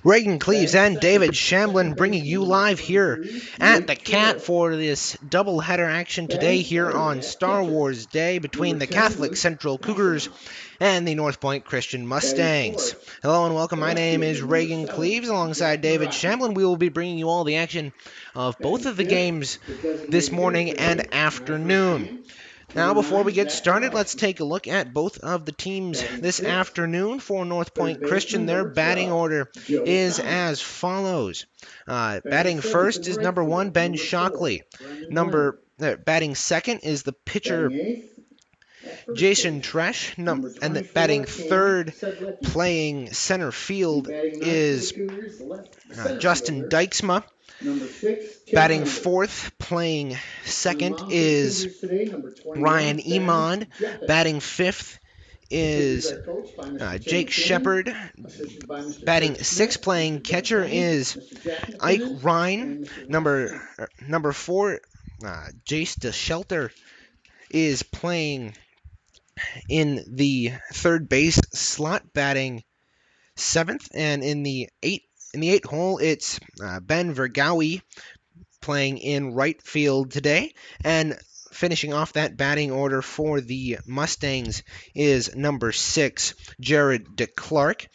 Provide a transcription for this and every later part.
Reagan Cleves and David Shamblin bringing you live here at the Cat for this doubleheader action today here on Star Wars Day between the Catholic Central Cougars and the NorthPointe Christian Mustangs. Hello and welcome. My name is Reagan Cleves. Alongside David Shamblin, we will be bringing you all the action of both of the games this morning and afternoon. Now, before we get started, let's take a look at both of the teams this afternoon for NorthPointe Christian. Their batting order is as follows. Batting first is number 1, Ben Shockley. Batting second is the pitcher Jason Tresh. And batting third, playing center field, is Justin Dykesma. Batting fourth, playing second, is Ryan Emond. Batting fifth is Jake Shepard. Batting sixth, playing catcher, is Ike Ryan. Number 4, Jace DeShelter is playing in the third base slot, batting seventh. And in the eighth hole, it's Ben Vergawi playing in right field today. And finishing off that batting order for the Mustangs is number 6, Jared DeClark.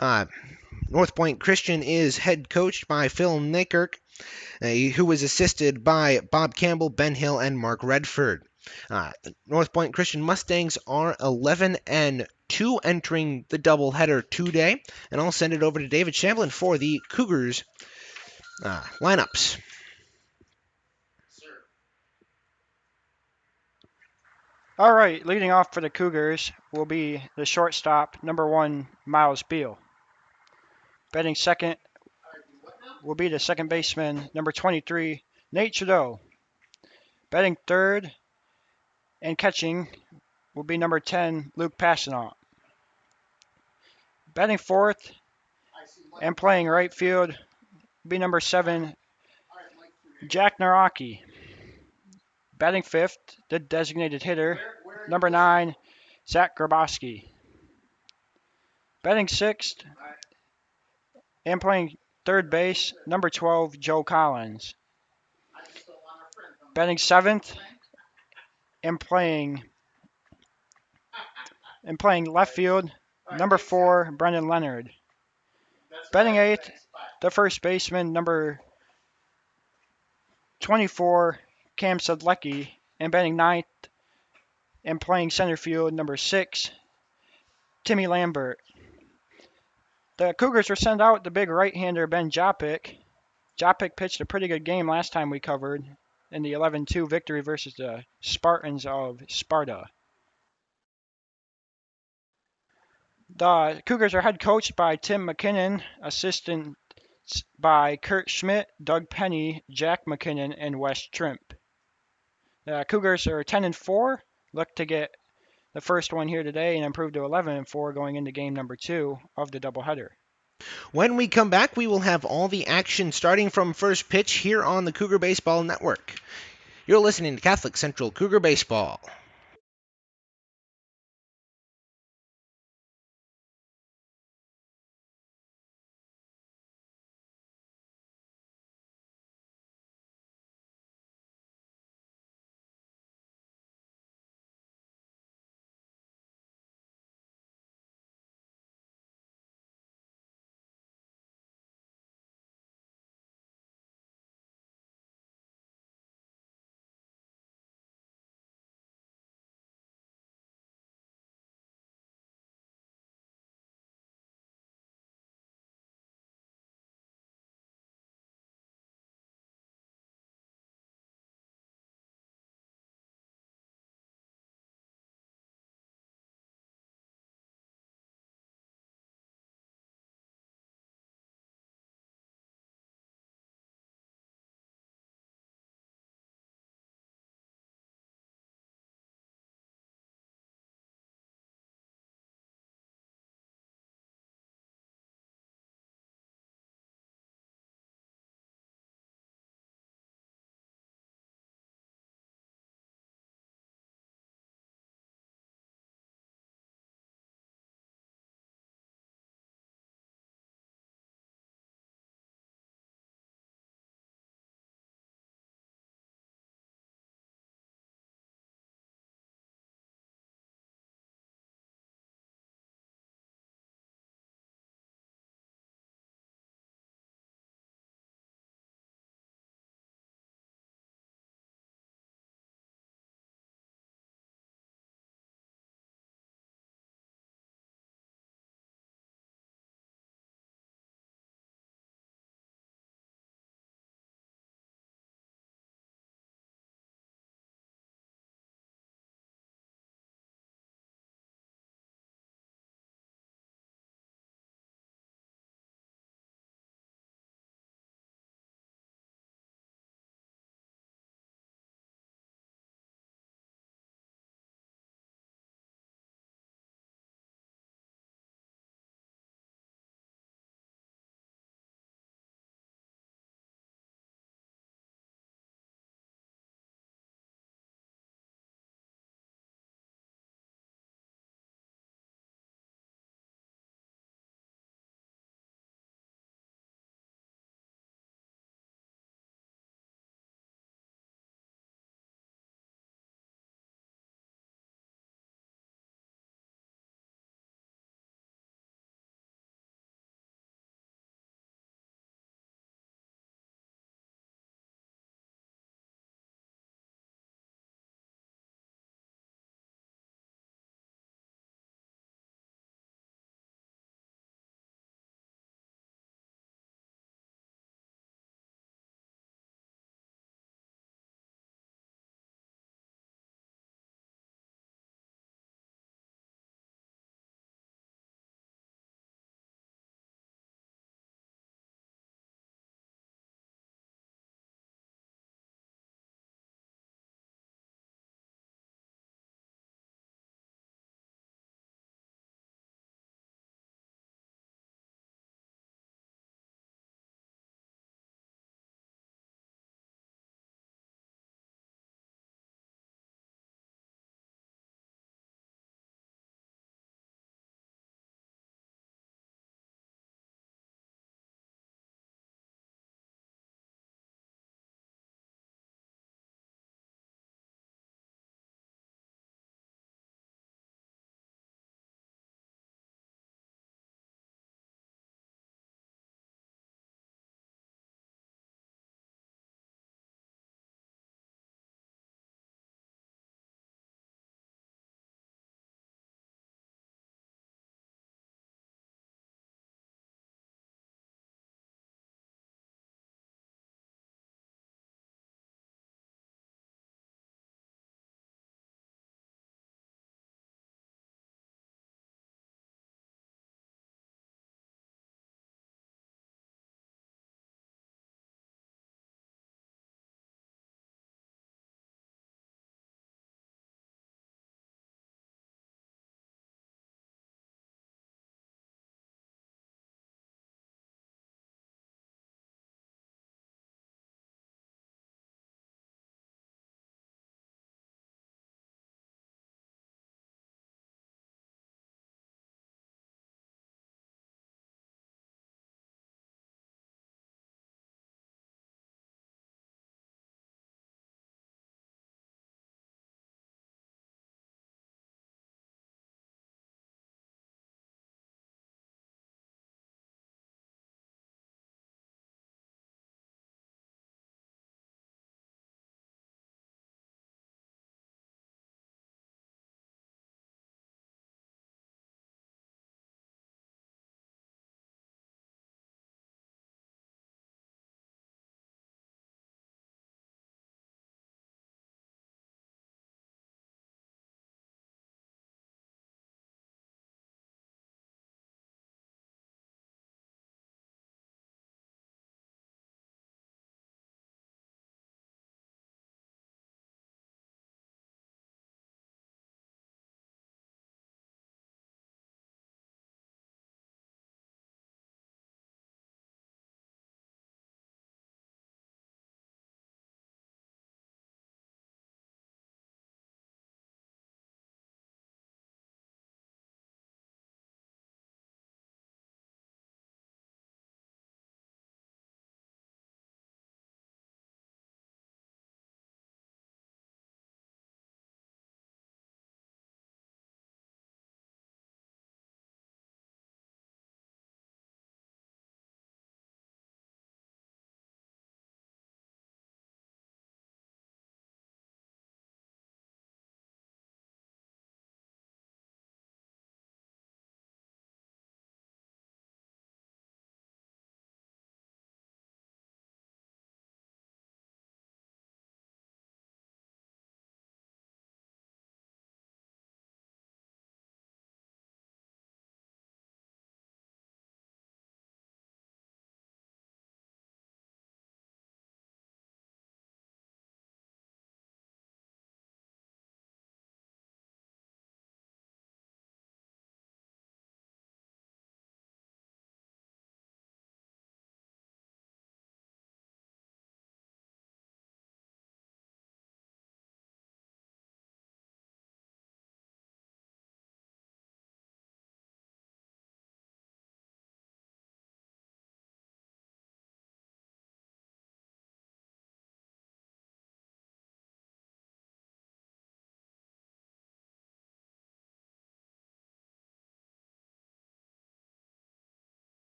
NorthPointe Christian is head coached by Phil Nickirk, who is assisted by Bob Campbell, Ben Hill, and Mark Redford. NorthPointe Christian Mustangs are 11-2 entering the doubleheader today, and I'll send it over to David Shamblin for the Cougars lineups. All right, leading off for the Cougars will be the shortstop, number 1, Miles Beal. Batting second will be the second baseman, number 23, Nate Trudeau. Batting third and catching will be number 10, Luke Passanant. Batting fourth and playing right field will be number 7, Jack Naraki. Batting fifth, the designated hitter, number 9, Zach Grabowski. Batting sixth and playing third base, number 12, Joe Collins. Batting seventh and playing left field, number 4, Brendan Leonard. Batting eighth, the first baseman, number 24, Cam Sedlecki. And batting ninth and playing center field, number 6, Timmy Lambert. The Cougars were sent out the big right-hander Ben Jopik. Jopik pitched a pretty good game last time we covered in the 11-2 victory versus the Spartans of Sparta. The Cougars are head coached by Tim McKinnon, assistants by Kurt Schmidt, Doug Penny, Jack McKinnon, and Wes Trimp. The Cougars are 10-4, look to get the first one here today and improve to 11-4 going into game number 2 of the doubleheader. When we come back, we will have all the action starting from first pitch here on the Cougar Baseball Network. You're listening to Catholic Central Cougar Baseball.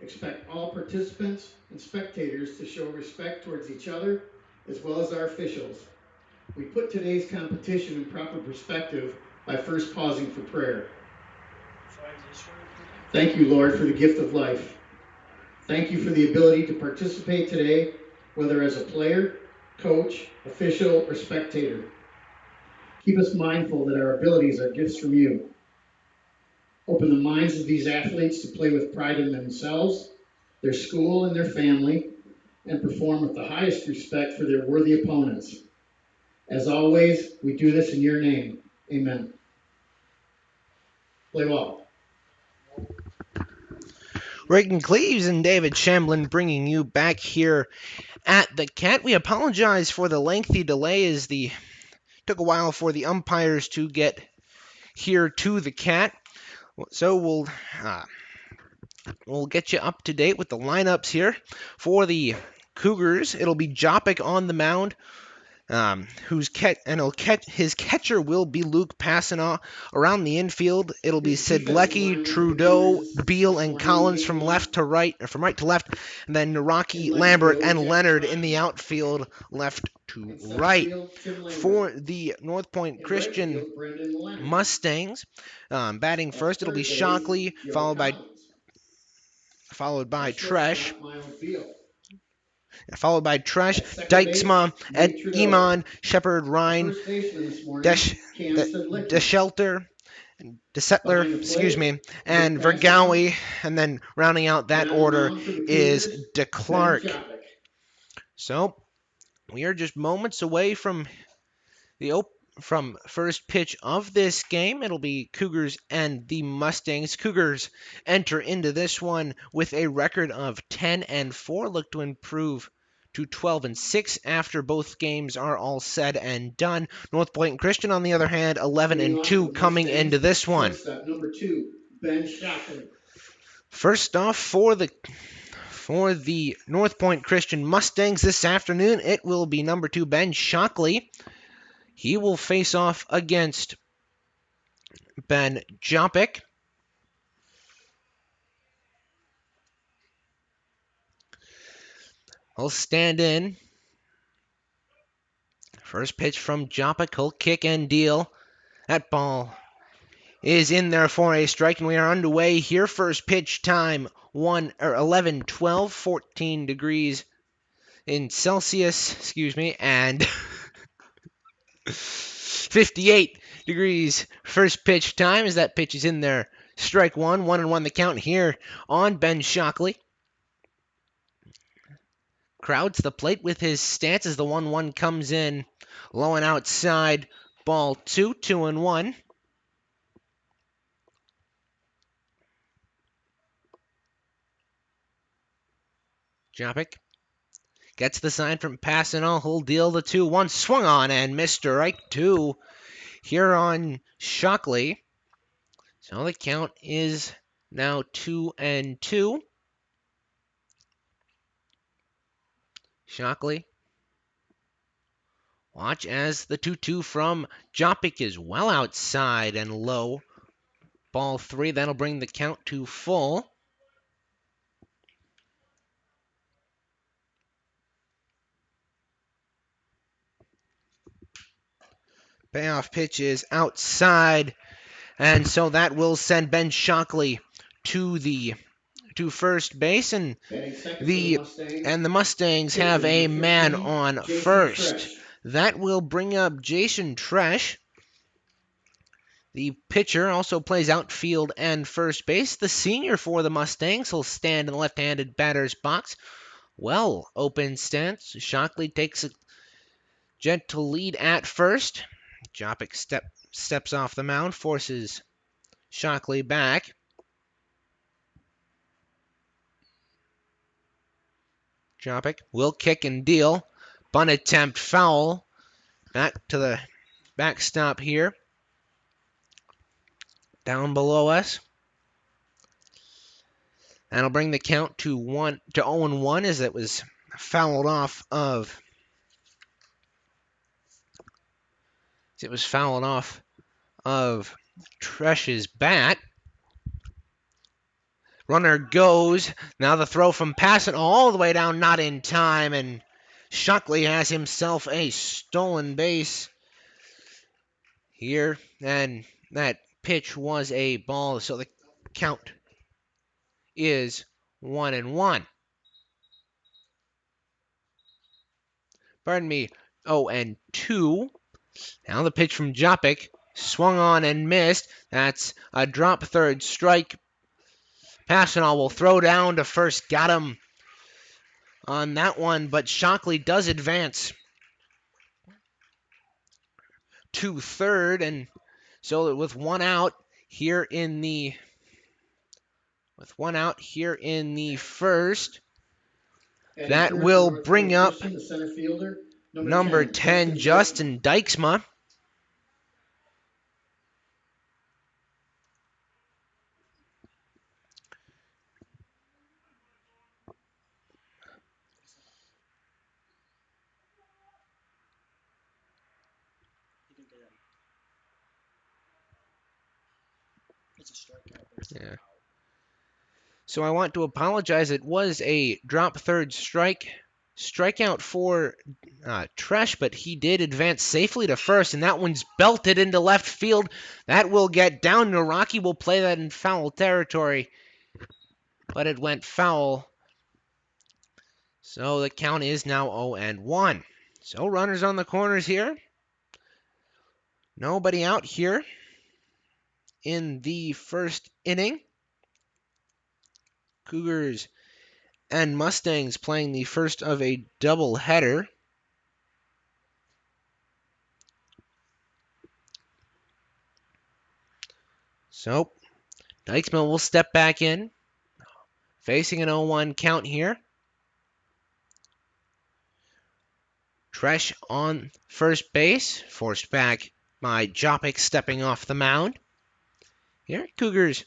Expect all participants and spectators to show respect towards each other as well as our officials. We put today's competition in proper perspective by first pausing for prayer. Thank you, Lord, for the gift of life. Thank you for the ability to participate today, whether as a player, coach, official, or spectator. Keep us mindful that our abilities are gifts from you. Open the minds of these athletes to play with pride in themselves, their school, and their family, and perform with the highest respect for their worthy opponents. As always, we do this in your name. Amen. Play well. Reagan Cleves and David Shamblin bringing you back here at the Cat. We apologize for the lengthy delay as took a while for the umpires to get here to the Cat. So we'll get you up to date with the lineups here for the Cougars. It'll be Jopik on the mound. His catcher will be Luke Passanaw. Around the infield, it'll be His Sid defensive Leckie, lineman for the Trudeau, Cougars Beal, is and Ryan Collins from Gateman. left to right, or from right to left, and then In Naraki, left Lambert, field, and Jack Leonard in the Naraki. outfield, left to In center right. field, Tim Lambert. For the NorthPointe In right Christian field, Brendan Leonard. Mustangs, batting At first, it'll be third base, Shockley, Joe Collins. followed by At Tresh, shortstop, Miles Beal. At second base, Dykesma, Nate Trudeau. Iman, Shepard, The Ryan, first baseman this morning, Desh, Cam Sedlicki. DeShelter, Behind the plate, and Luke Passanoff. Vergawi, and then rounding out that And on the order mound for the is Cougars, Ben DeClark. Jopik. So we are just moments away from from first pitch of this game. It'll be Cougars and the Mustangs. Cougars enter into this one with a record of 10-4, look to improve to 12-6 after both games are all said and done. NorthPointe Christian, on the other hand, Leading off for 11-2 the coming into Mustangs, this one. shortstop number 2, Ben Shockley. First off, for the NorthPointe Christian Mustangs this afternoon, it will be number 2 Ben Shockley. He will face off against Ben Jopik. He'll stand in. First pitch from Jopik. He'll kick and deal. That ball is in there for a strike, and we are underway here. First pitch time 11:12, 14 degrees in Celsius, and 58 degrees first pitch time as that pitch is in there. Strike one, 1-1 the count here on Ben Shockley. Crowds the plate with his stance as the 1-1 comes in. Low and outside, ball 2, 2-1. Jopik gets the sign from Passano. He'll deal the 2-1. Swung on and missed strike 2 here on Shockley. So the count is now 2-2. Shockley. Watch as the 2-2 from Jopik is well outside and low. Ball 3. That'll bring the count to full. Payoff pitch is outside. And so that will send Ben Shockley to first base, and the Mustangs have a man on first. That will bring up Jason Tresh. The pitcher also plays outfield and first base. The senior for the Mustangs will stand in the left-handed batter's box. Well, open stance. Shockley takes a gentle lead at first. Jopik steps off the mound, forces Shockley back. Jopik will kick and deal. Bunt attempt foul. Back to the backstop here. Down below us. That'll bring the count to 0-1 as it was fouled off of Tresh's bat. Runner goes. Now the throw from Passon all the way down, not in time, and Shockley has himself a stolen base here, and that pitch was a ball, so the count is 1-1. Pardon me, 0-2. Now the pitch from Jopik, swung on and missed. That's a drop third strike. Passanal will throw down to first, got him on that one, but Shockley does advance to third, and so with one out here in the first, And that third will for bring NorthPointe up Christian, the center fielder, number 10, Justin Dijksma. Yeah. So I want to apologize. It was a drop third strikeout for Tresh, but he did advance safely to first, and that one's belted into left field. That will get down. Naraki will play that in foul territory, but it went foul. So the count is now 0-1. So runners on the corners here. Nobody out here in the first inning. Cougars and Mustangs playing the first of a doubleheader. So Dykesman will step back in, facing an 0-1 count here. Tresh on first base, forced back by Jopik stepping off the mound. Here, Cougars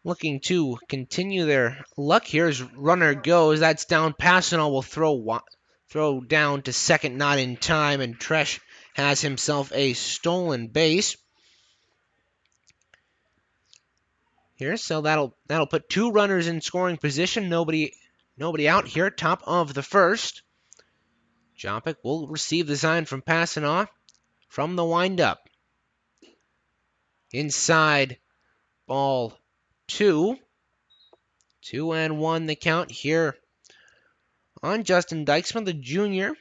looking to continue their luck here as runner goes. That's down. Passanal will throw down to second, not in time, and Tresh has himself a stolen base. Here, so that'll put two runners in scoring position. Nobody out here. Top of the first. Jopik will receive the sign from Passanal from the windup. Inside, ball 2. 2-1 the count here on Justin Dijksma, the junior,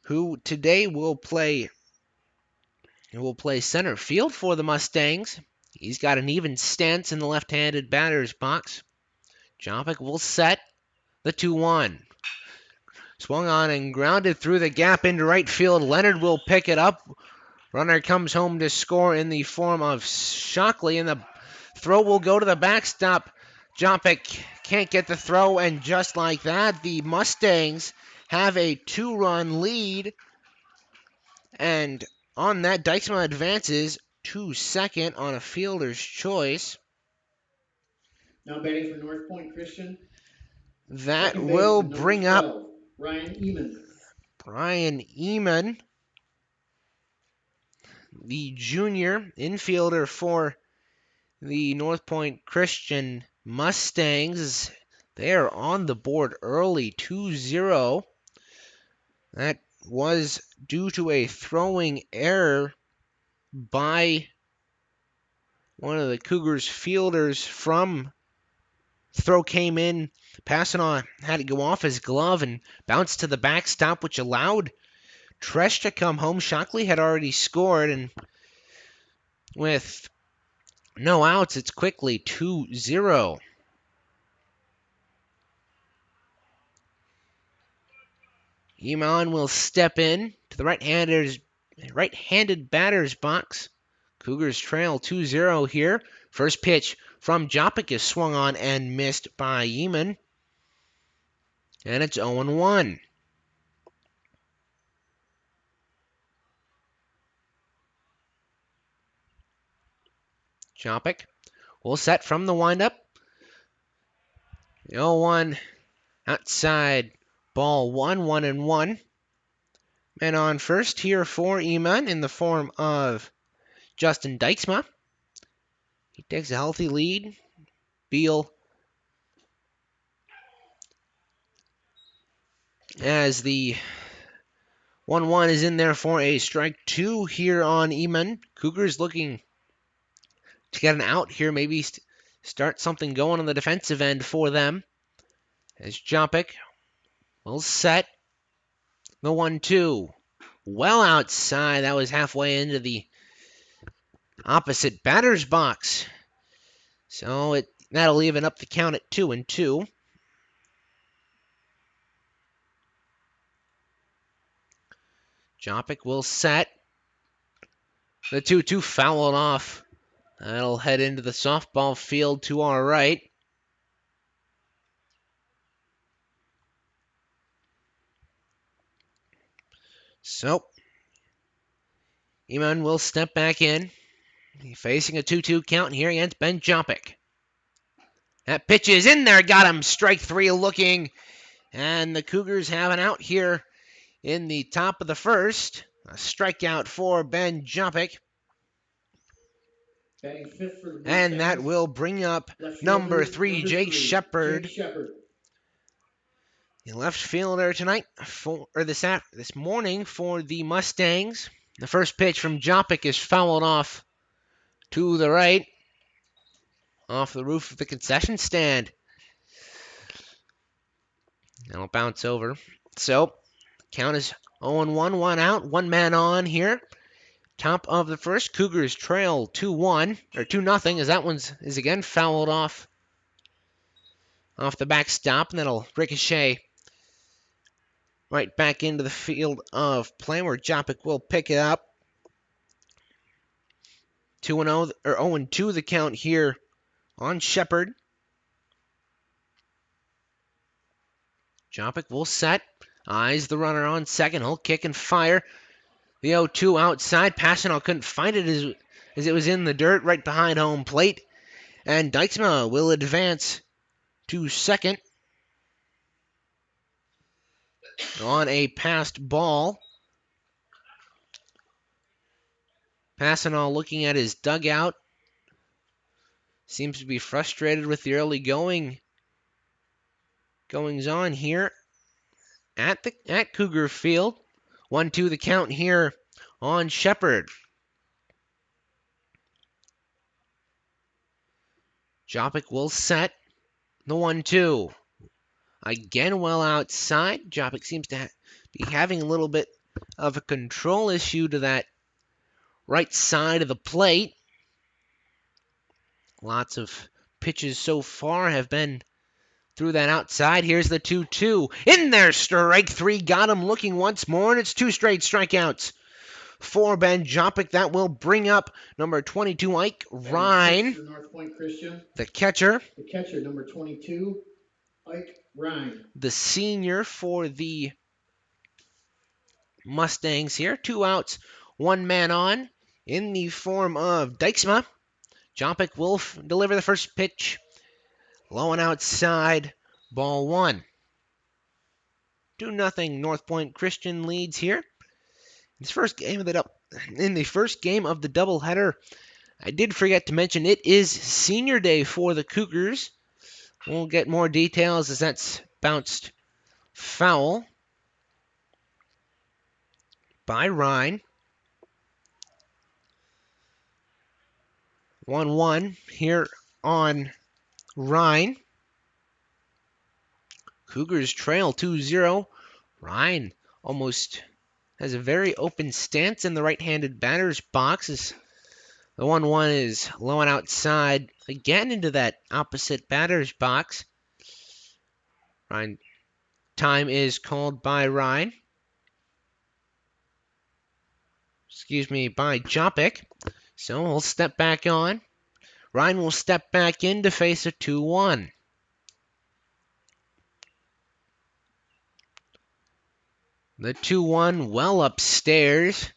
who today will play center field for the Mustangs. He's got an even stance in the left-handed batter's box. Jopik will set the 2-1. Swung on and grounded through the gap into right field. Leonard will pick it up. Runner comes home to score in the form of Shockley, and the throw will go to the backstop. Jopik can't get the throw, and just like that, the Mustangs have a 2-run lead. And on that, Dijksma advances to second on a fielder's choice. Now batting for NorthPointe Christian. That will bring up Ryan Eman. Brian Eman, the junior infielder for the NorthPointe Christian Mustangs. They are on the board early, 2-0. That was due to a throwing error by one of the Cougars fielders from throw came in. Passanal had to go off his glove and bounce to the backstop, which allowed Tresh to come home. Shockley had already scored, and with no outs, it's quickly 2-0. Eman will step in to the right-handed batter's box. Cougars trail 2-0 here. First pitch from Jopik is swung on and missed by Eman. And it's 0-1. Jopik will set from the windup. 0-1 outside, ball 1-1. And on first here for Eman in the form of Justin Dijksma. He takes a healthy lead. Beal as the 1-1 is in there for a strike two here on Eamon. Cougars looking to get an out here, maybe start something going on the defensive end for them. As Jopik will set the 1-2. Well outside. That was halfway into the opposite batter's box. So that'll even up the count at 2-2. Jopik will set. The 2-2 fouled off. That'll head into the softball field to our right. So, Eamon will step back in. He's facing a 2-2 count here against Ben Jopik. That pitch is in there, got him. Strike three looking. And the Cougars have an out here in the top of the first. A strikeout for Ben Jopik. And that will bring up number 3, Jake Shepard. The left fielder tonight, this morning for the Mustangs. The first pitch from Jopik is fouled off to the right, off the roof of the concession stand. That'll bounce over. So, count is 0-1, one out, one man on here. Top of the first, Cougars trail 2-1, or 2-0, as that one is again fouled off the backstop, and that'll ricochet right back into the field of play where Jopik will pick it up. 2-0, or 0-2 the count here on Shepard. Jopik will set. Eyes the runner on second. He'll kick and fire. The 0-2 outside. Passanel couldn't find it as it was in the dirt right behind home plate. And Dijksma will advance to second on a passed ball. Passanel looking at his dugout. Seems to be frustrated with the early goings on here at Cougar Field. 1-2 the count here on Shepard. Jopik will set the 1-2. Again, well outside. Jopik seems to be having a little bit of a control issue to that right side of the plate. Lots of pitches so far have been through that outside. Here's the 2-2. In there, strike three. Got him looking once more, and it's two straight strikeouts for Ben Jopik. That will bring up number 22, Ike Ryan, the catcher. The catcher, number 22, Ike Ryan. The senior for the Mustangs here. 2 outs, 1 man on in the form of Dijksma. Jopik will deliver the first pitch. Low and outside, ball 1. 2-0 NorthPointe Christian leads here. In the first game of the doubleheader, I did forget to mention it is senior day for the Cougars. We'll get more details as that's bounced foul by Ryan. 1-1 here on Ryan. Cougars trail 2-0. Ryan almost has a very open stance in the right-handed batter's box. As the 1-1 is low and outside again into that opposite batter's box. Ryan, time is called by Ryan. By Jopik. So we'll step back on. Ryan will step back in to face a 2-1. The 2-1 well upstairs.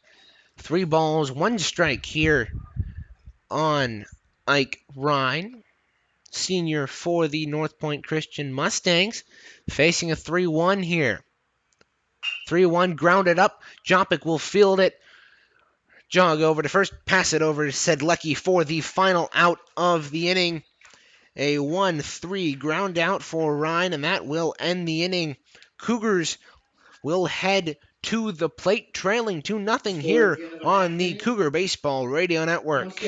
3 balls, 1 strike here on Ike Ryan, senior for the NorthPointe Christian Mustangs, facing a 3-1 here. 3-1 grounded up. Jopik will field it jog over to first, pass it over to Sedlecki for the final out of the inning. A 1-3 ground out for Ryan, and that will end the inning. Cougars will head to the plate, trailing 2-0 here on the Cougar Baseball Radio Network.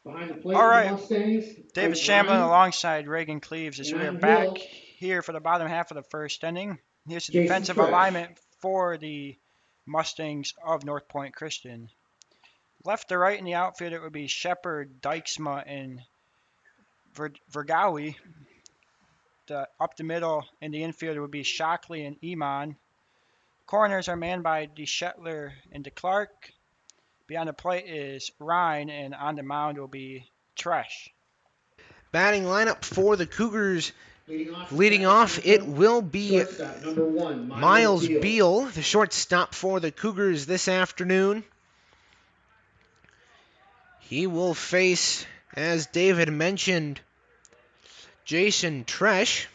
Behind the plate, All the right, Mustangs, David Coach Shamblin Ryan, alongside Reagan Cleaves as and we are on back Hill, here for the bottom half of the first inning. Here's the Jason defensive Tresh. alignment for the Mustangs of NorthPointe Christian. Left to right in the outfield, it would be Shepard, Dykesma, and Vergawi. Up the middle in the infield would be Shockley and Iman. Corners are manned by DeShetler and DeClark. Beyond the plate is Ryan, and on the mound will be Tresh. Batting lineup for the Cougars. Leading off, It will be shortstop, number 1, Miles Beal, the shortstop for the Cougars this afternoon. He will face, as David mentioned, Jason Tresh.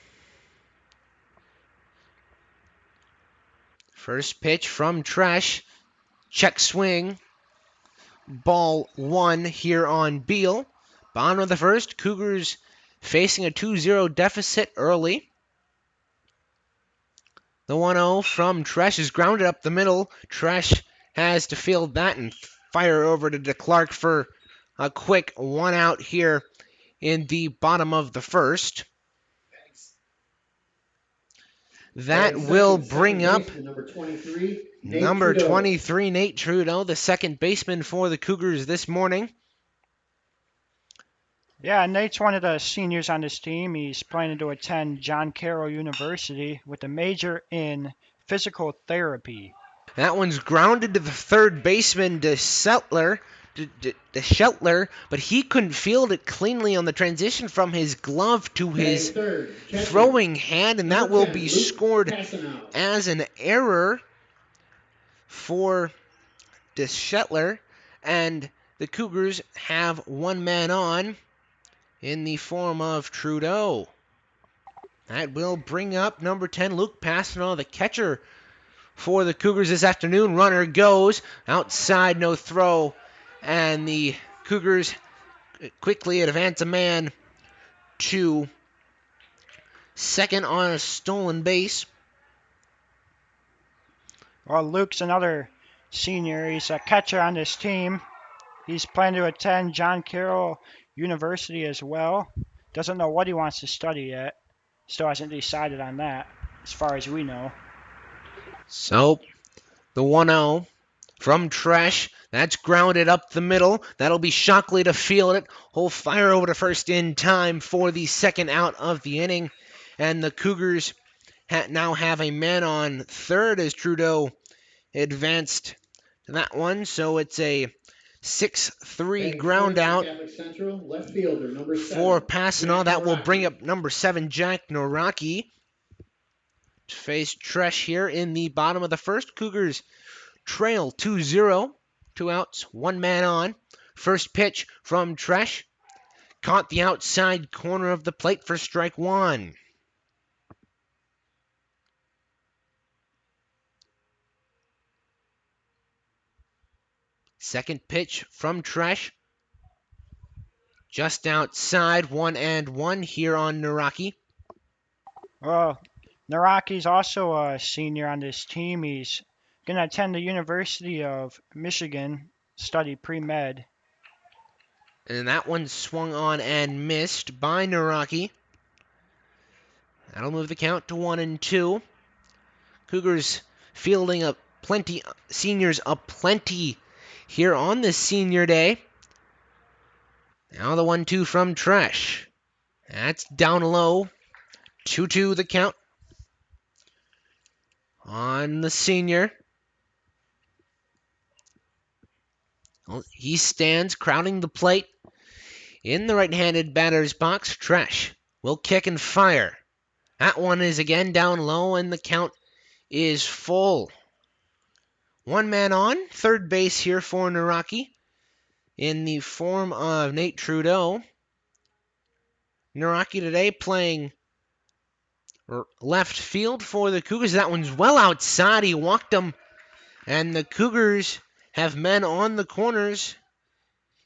First pitch from Tresh. Check swing. Ball 1 here on Beal. Bottom of the first, Cougars facing a 2-0 deficit early. The 1-0 from Tresh is grounded up the middle. Tresh has to field that and fire over to DeClark for a quick 1 out here in the bottom of the first. That will bring up number 23, Nate Trudeau, the second baseman for the Cougars this morning. Yeah, Nate's one of the seniors on this team. He's planning to attend John Carroll University with a major in physical therapy. That one's grounded to the third baseman, DeShetler, but he couldn't field it cleanly on the transition from his glove to his throwing hand, and that will be scored as an error for DeShetler, and the Cougars have one man on in the form of Trudeau. That will bring up number 10, Luke Passano, the catcher for the Cougars this afternoon. Runner goes outside, no throw, and the Cougars quickly advance a man to second on a stolen base. Well, Luke's another senior. He's a catcher on this team. He's planning to attend John Carroll University as well. Doesn't know what he wants to study yet. Still hasn't decided on that, as far as we know. So, the 1-0 from Tresh. That's grounded up the middle. That'll be Shockley to field it. He'll fire over to first in time for the second out of the inning. And the Cougars now have a man on third as Trudeau advanced to that one. So it's a 6-3 ground out for Passano. That will bring up number 7, Jack Noraki. Face Tresh here in the bottom of the first. Cougars trail 2-0. 2 outs, 1 man on. First pitch from Tresh. Caught the outside corner of the plate for strike 1. Second pitch from Tresh. Just outside, 1-1 here on Naraki. Well, Naraki's also a senior on this team. He's going to attend the University of Michigan, study pre-med. And that one swung on and missed by Naraki. That'll move the count to 1-2. Cougars fielding up plenty, seniors up plenty here on this senior day. Now the 1-2 from Tresh. That's down low. 2-2 the count on the senior. Well, he stands crowding the plate in the right-handed batter's box. Tresh will kick and fire. That one is again down low, and the count is full. One man on third base here for Naraki in the form of Nate Trudeau. Naraki today playing left field for the Cougars. That one's well outside. He walked him. And the Cougars have men on the corners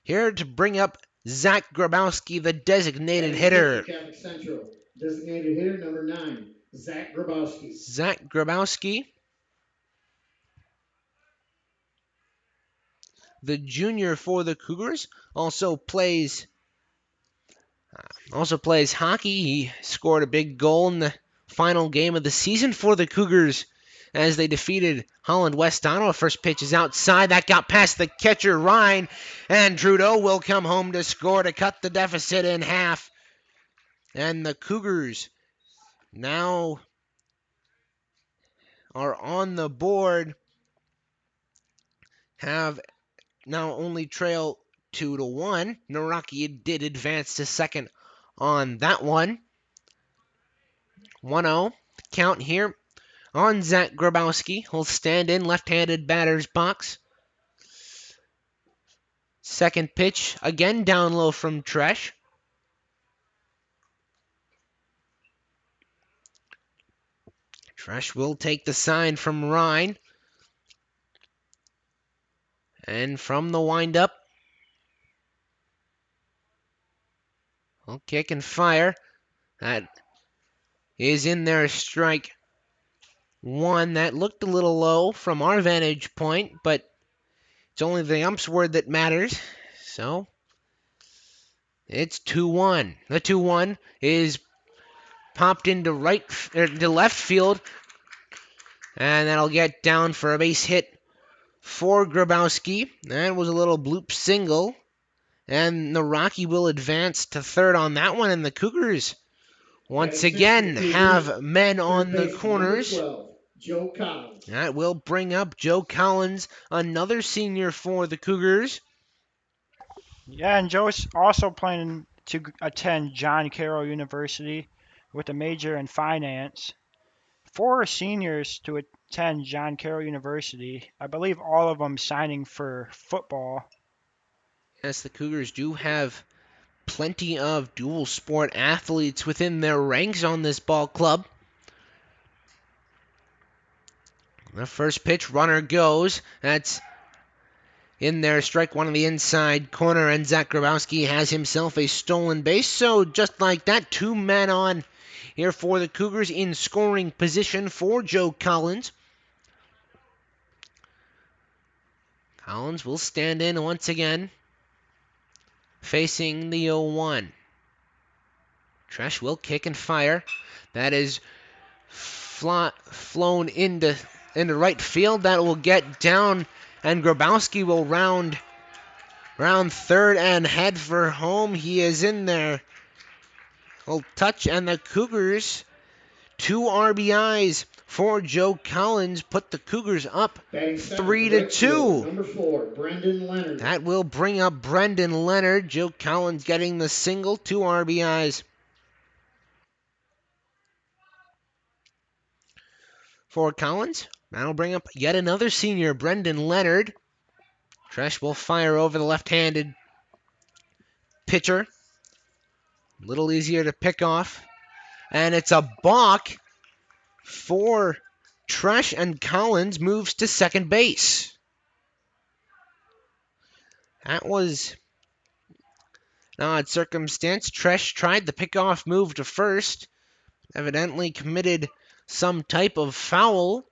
here to bring up Zach Grabowski, the designated hitter. Catholic Central, designated hitter number 9, Zach Grabowski. Zach Grabowski, the junior for the Cougars, also plays hockey. He scored a big goal in the final game of the season for the Cougars as they defeated Holland West Ottawa. First pitch is outside. That got past the catcher, Ryan, and Trudeau will come home to score to cut the deficit in half. And the Cougars now are on the board, have now only trail 2-1. Naraki did advance to second on that one. 1-0 count here on Zach Grabowski. He'll stand in left-handed batter's box. Second pitch, again down low from Tresh. Tresh will take the sign from Ryan. And from the windup, he'll kick and fire. That is in there, strike one. That looked a little low from our vantage point, but it's only the ump's word that matters. So it's 2-1. The 2-1 is popped into left field, and that'll get down for a base hit for Grabowski. That was a little bloop single, and Naraki will advance to third on that one, and the Cougars once again have men on the corners. 12, Joe Collins. That will bring up Joe Collins, another senior for the Cougars. Yeah, and Joe's also planning to attend John Carroll University with a major in finance. 4 seniors to attend John Carroll University. I believe all of them signing for football. Yes, the Cougars do have plenty of dual sport athletes within their ranks on this ball club. The first pitch, runner goes. That's in there, strike one on the inside corner, and Zach Grabowski has himself a stolen base. So just like that, 2 men on here for the Cougars in scoring position for Joe Collins. Collins will stand in once again, facing the 0-1. Tresh will kick and fire. That is flown into right field. That will get down, and Grabowski will round third and head for home. He is in there. Will touch, and the Cougars, 2 RBIs for Joe Collins, put the Cougars up 3-2. Number 4, Brendan Leonard. That will bring up Brendan Leonard. Joe Collins getting the single, 2 RBIs. For Collins, that'll bring up yet another senior, Brendan Leonard. Tresh will fire over the left-handed pitcher. A little easier to pick off. And it's a balk for Tresh, and Collins moves to second base. That was an odd circumstance. Tresh tried the pickoff move to first. Evidently committed some type of foul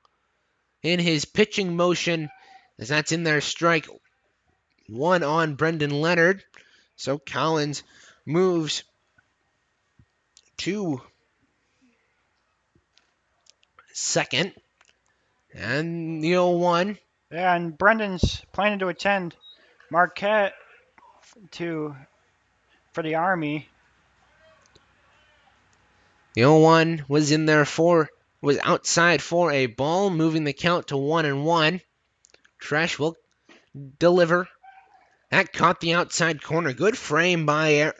in his pitching motion, as that's in there, strike one on Brendan Leonard. So Collins moves to second. And the 0-1. Yeah, and Brendan's planning to attend Marquette for the Army. The 0-1 was outside for a ball, moving the count to 1-1. Tresh will deliver. That caught the outside corner. Good frame by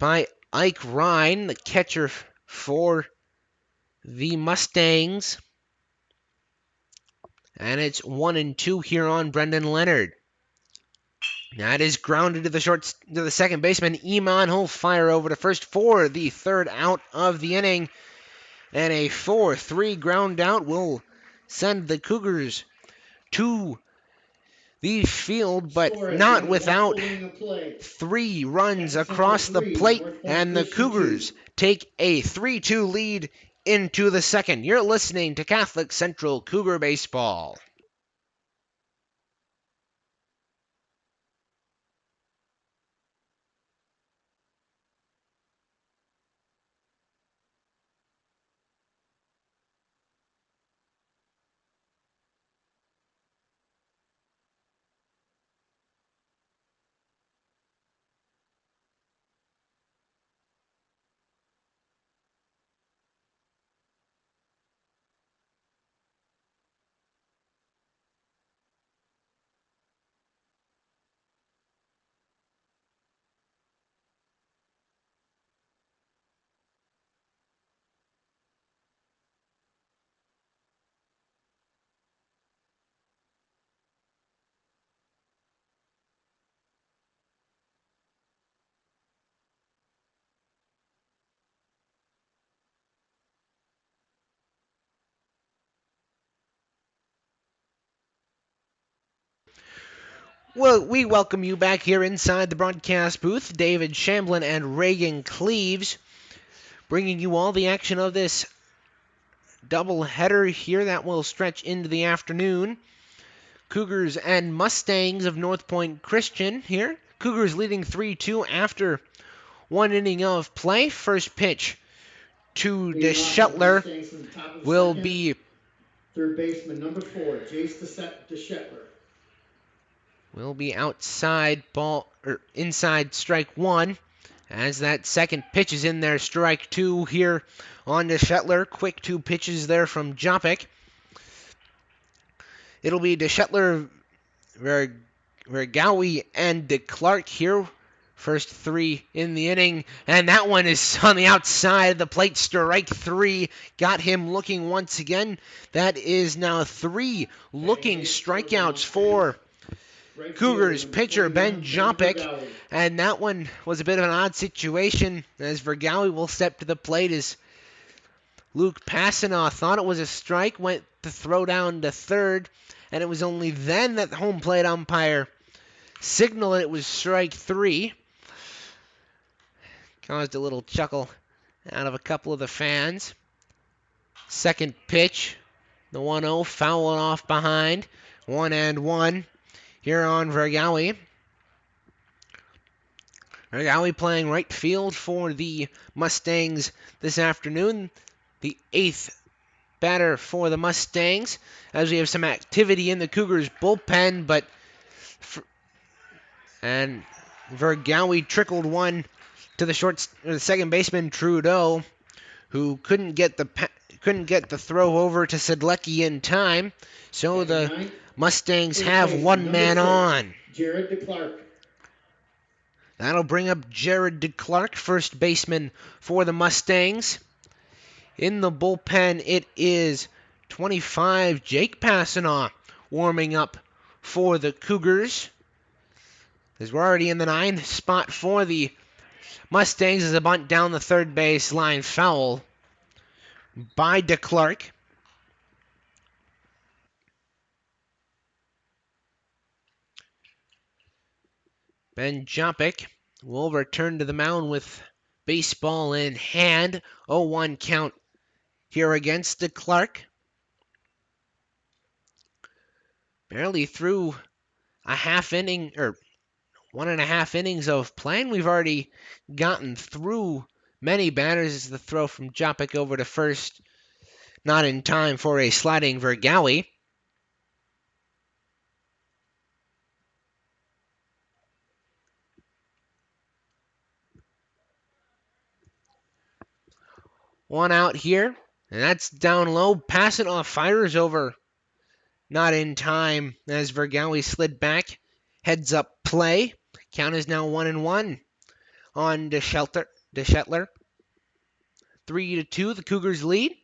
Ike Ryan, the catcher for the Mustangs. And it's 1-2 here on Brendan Leonard. That is grounded to the second baseman. Iman will fire over to first for the third out of the inning. And a 4-3 ground out will send the Cougars to the field, but not without 3 runs across the plate. And the Cougars take a 3-2 lead into the second. You're listening to Catholic Central Cougar Baseball. Well, we welcome you back here inside the broadcast booth. David Shamblin and Reagan Cleaves bringing you all the action of this double header here that will stretch into the afternoon. Cougars and Mustangs of NorthPointe Christian here. Cougars leading 3-2 after 1 inning of play. First pitch to DeShetler will be third baseman number 4, Jace DeShetler. Will be outside inside strike 1. As that second pitch is in there, strike 2 here on DeShetler. Quick 2 pitches there from Jopik. It'll be DeShetler, Vergawi, and DeClark here. First 3 in the inning, and that one is on the outside of the plate. Strike 3 got him looking once again. That is now 3 looking strikeouts for Cougars pitcher Ben Jopik, and that one was a bit of an odd situation as Vergawi will step to the plate as Luke Passanaw thought it was a strike, went to throw down to third, and it was only then that the home plate umpire signaled it was strike 3. Caused a little chuckle out of a couple of the fans. Second pitch, the 1-0, fouling off behind, 1-1 here on Vergawi. Vergawi playing right field for the Mustangs this afternoon. The 8th batter for the Mustangs, as we have some activity in the Cougars bullpen, and Vergawi trickled one to the second baseman Trudeau, who couldn't get the throw over to Sedlecki in time. So the Mustangs have one man on. Jared DeClark. That'll bring up Jared DeClark, first baseman for the Mustangs. In the bullpen, it is 25 Jake Passanaw warming up for the Cougars. As we're already in the 9th spot for the Mustangs as a bunt down the third base line, foul by DeClark. Ben Jopik will return to the mound with baseball in hand. 0-1 count here against DeClark. Barely threw a half inning, or 1.5 innings of playing. We've already gotten through many batters as the throw from Jopik over to first. Not in time for a sliding Vergawi. One out here, and that's down low. Pass it off, fires over. Not in time as Vergawi slid back. Heads up play. Count is now 1-1 on DeShetler. 3-2, the Cougars lead.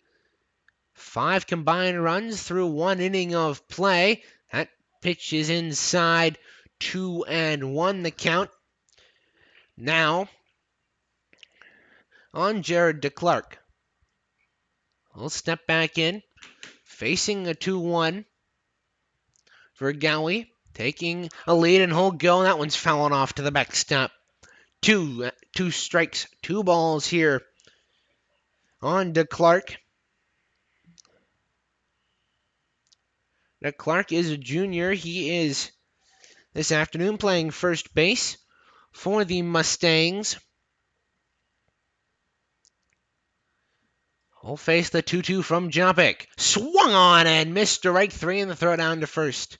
5 combined runs through 1 inning of play. That pitch is inside. 2-1 the count. Now on Jared DeClark. He'll step back in, facing a 2-1. Vergawi taking a lead and he'll go. That one's fouling off to the backstop. Two strikes, 2 balls here on DeClark. DeClark is a junior. He is this afternoon playing first base for the Mustangs. We'll face the 2-2 from Jopik. Swung on and missed strike 3 in the throw down to first.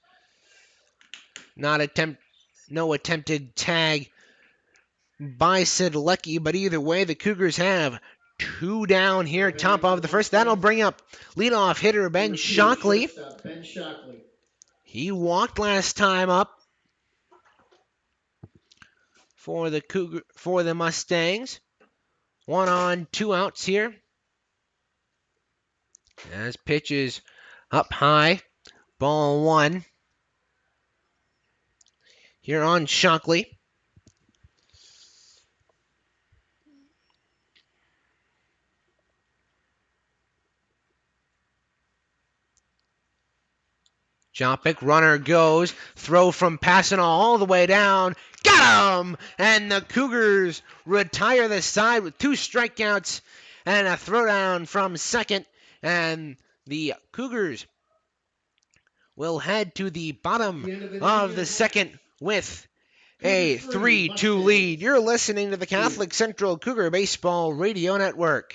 No attempted tag by Sedlecki, but either way, the Cougars have 2 down here, top of the first. That'll bring up leadoff hitter Ben Shockley. He walked last time up for the Mustangs. 1 on, 2 outs here. As pitches up high, ball 1. Here on Shockley. Jopik, runner goes, throw from Passanal all the way down, got him! And the Cougars retire the side with 2 strikeouts and a throwdown from second, and the Cougars will head to the bottom of the second with a 3-2 lead. You're listening to the Catholic Central Cougar Baseball Radio Network.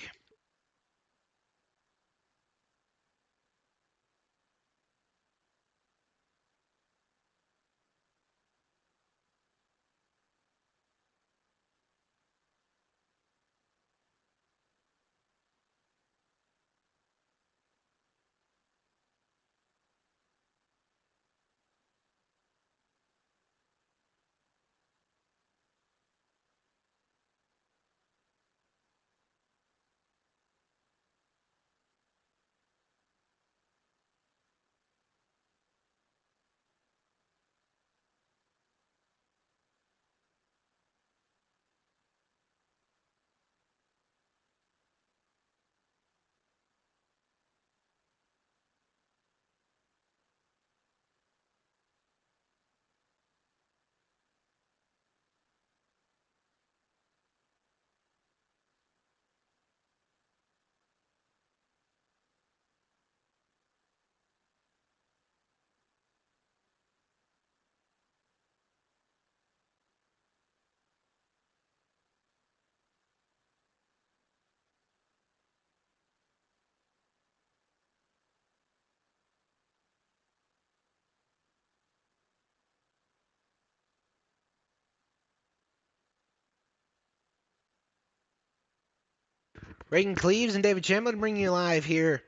Reagan Cleaves and David Chamberlain bringing you live here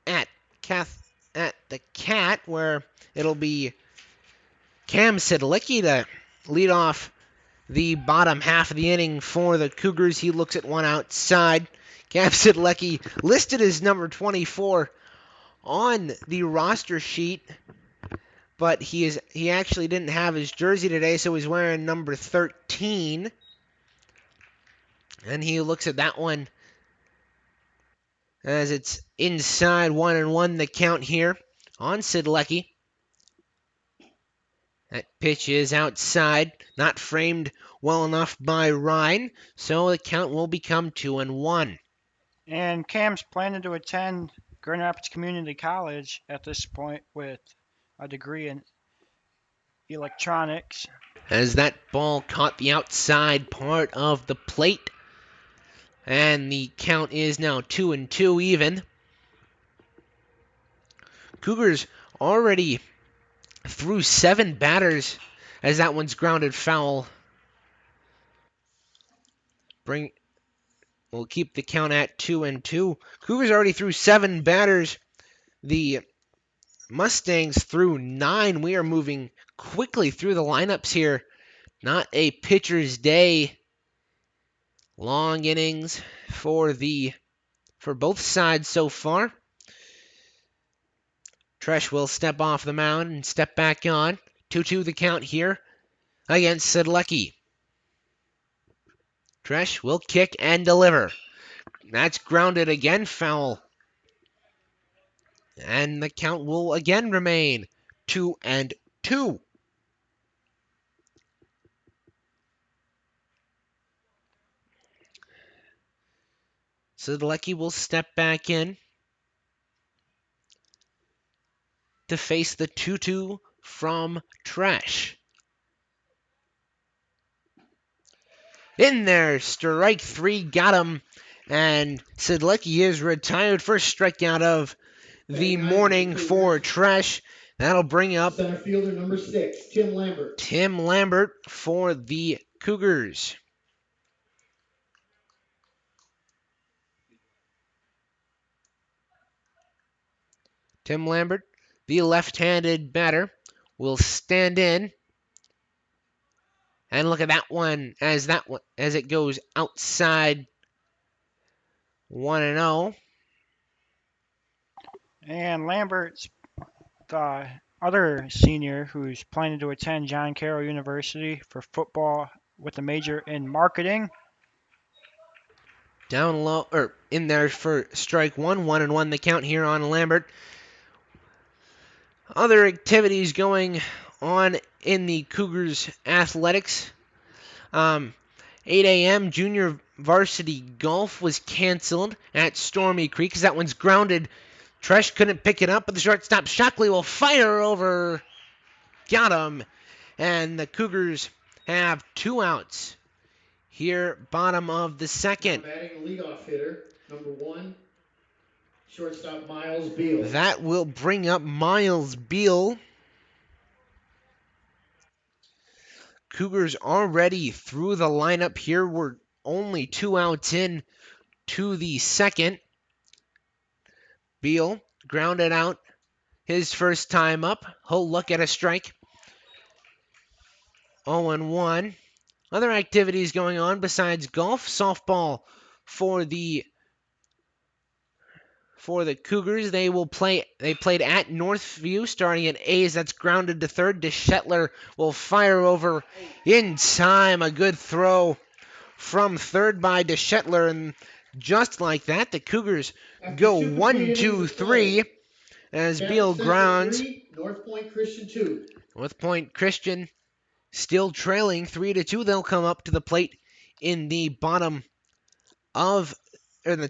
at the Cat, where it'll be Cam Sedlicki to lead off the bottom half of the inning for the Cougars. He looks at one outside. Cam Sedlicki listed as number 24 on the roster sheet, but he actually didn't have his jersey today, so he's wearing number 13. And he looks at that one as it's inside 1-1 the count here on Sedlecki. That pitch is outside, not framed well enough by Ryan, so the count will become 2-1. And Cam's planning to attend Grand Rapids Community College at this point with a degree in electronics. as that ball caught the outside part of the plate. And the count is now 2-2 even. Cougars already threw 7 batters as that one's grounded foul. We'll keep the count at 2-2. Cougars already threw 7 batters. The Mustangs threw 9. We are moving quickly through the lineups here. Not a pitcher's day. Long innings for both sides so far. Tresh will step off the mound and step back on. 2-2 the count here against Sedlecki. Tresh will kick and deliver. That's grounded again, foul. And the count will again remain 2-2. Sedlecki will step back in to face the 2-2 from Tresh. In there, strike 3, got him. And Sedlecki is retired. First strikeout of the morning for Tresh. That'll bring up center fielder number 6, Tim Lambert. Tim Lambert for the Cougars. Tim Lambert, the left-handed batter, will stand in. And look at that one as it goes outside 1-0. And Lambert's the other senior who's planning to attend John Carroll University for football with a major in marketing. Down low, or in there for strike 1, 1-1 the count here on Lambert. Other activities going on in the Cougars athletics. 8 a.m. junior varsity golf was canceled at Stormy Creek because that one's grounded. Tresh couldn't pick it up, but the shortstop Shockley will fire over. Got him. And the Cougars have 2 outs here, bottom of the second. Batting leadoff hitter, number 1, shortstop Miles Beal. That will bring up Miles Beal. Cougars already through the lineup here. We're only 2 outs in to the second. Beal grounded out his first time up. He'll look at a strike. 0-1. Other activities going on besides golf, softball for the Cougars. They played at Northview starting at A's. That's grounded to third. DeShetler will fire over in time. A good throw from third by DeShetler, and just like that, the Cougars go 1-2-3 as Beal grounds. NorthPointe Christian 2. NorthPointe Christian still trailing 3-2. They'll come up to the plate in the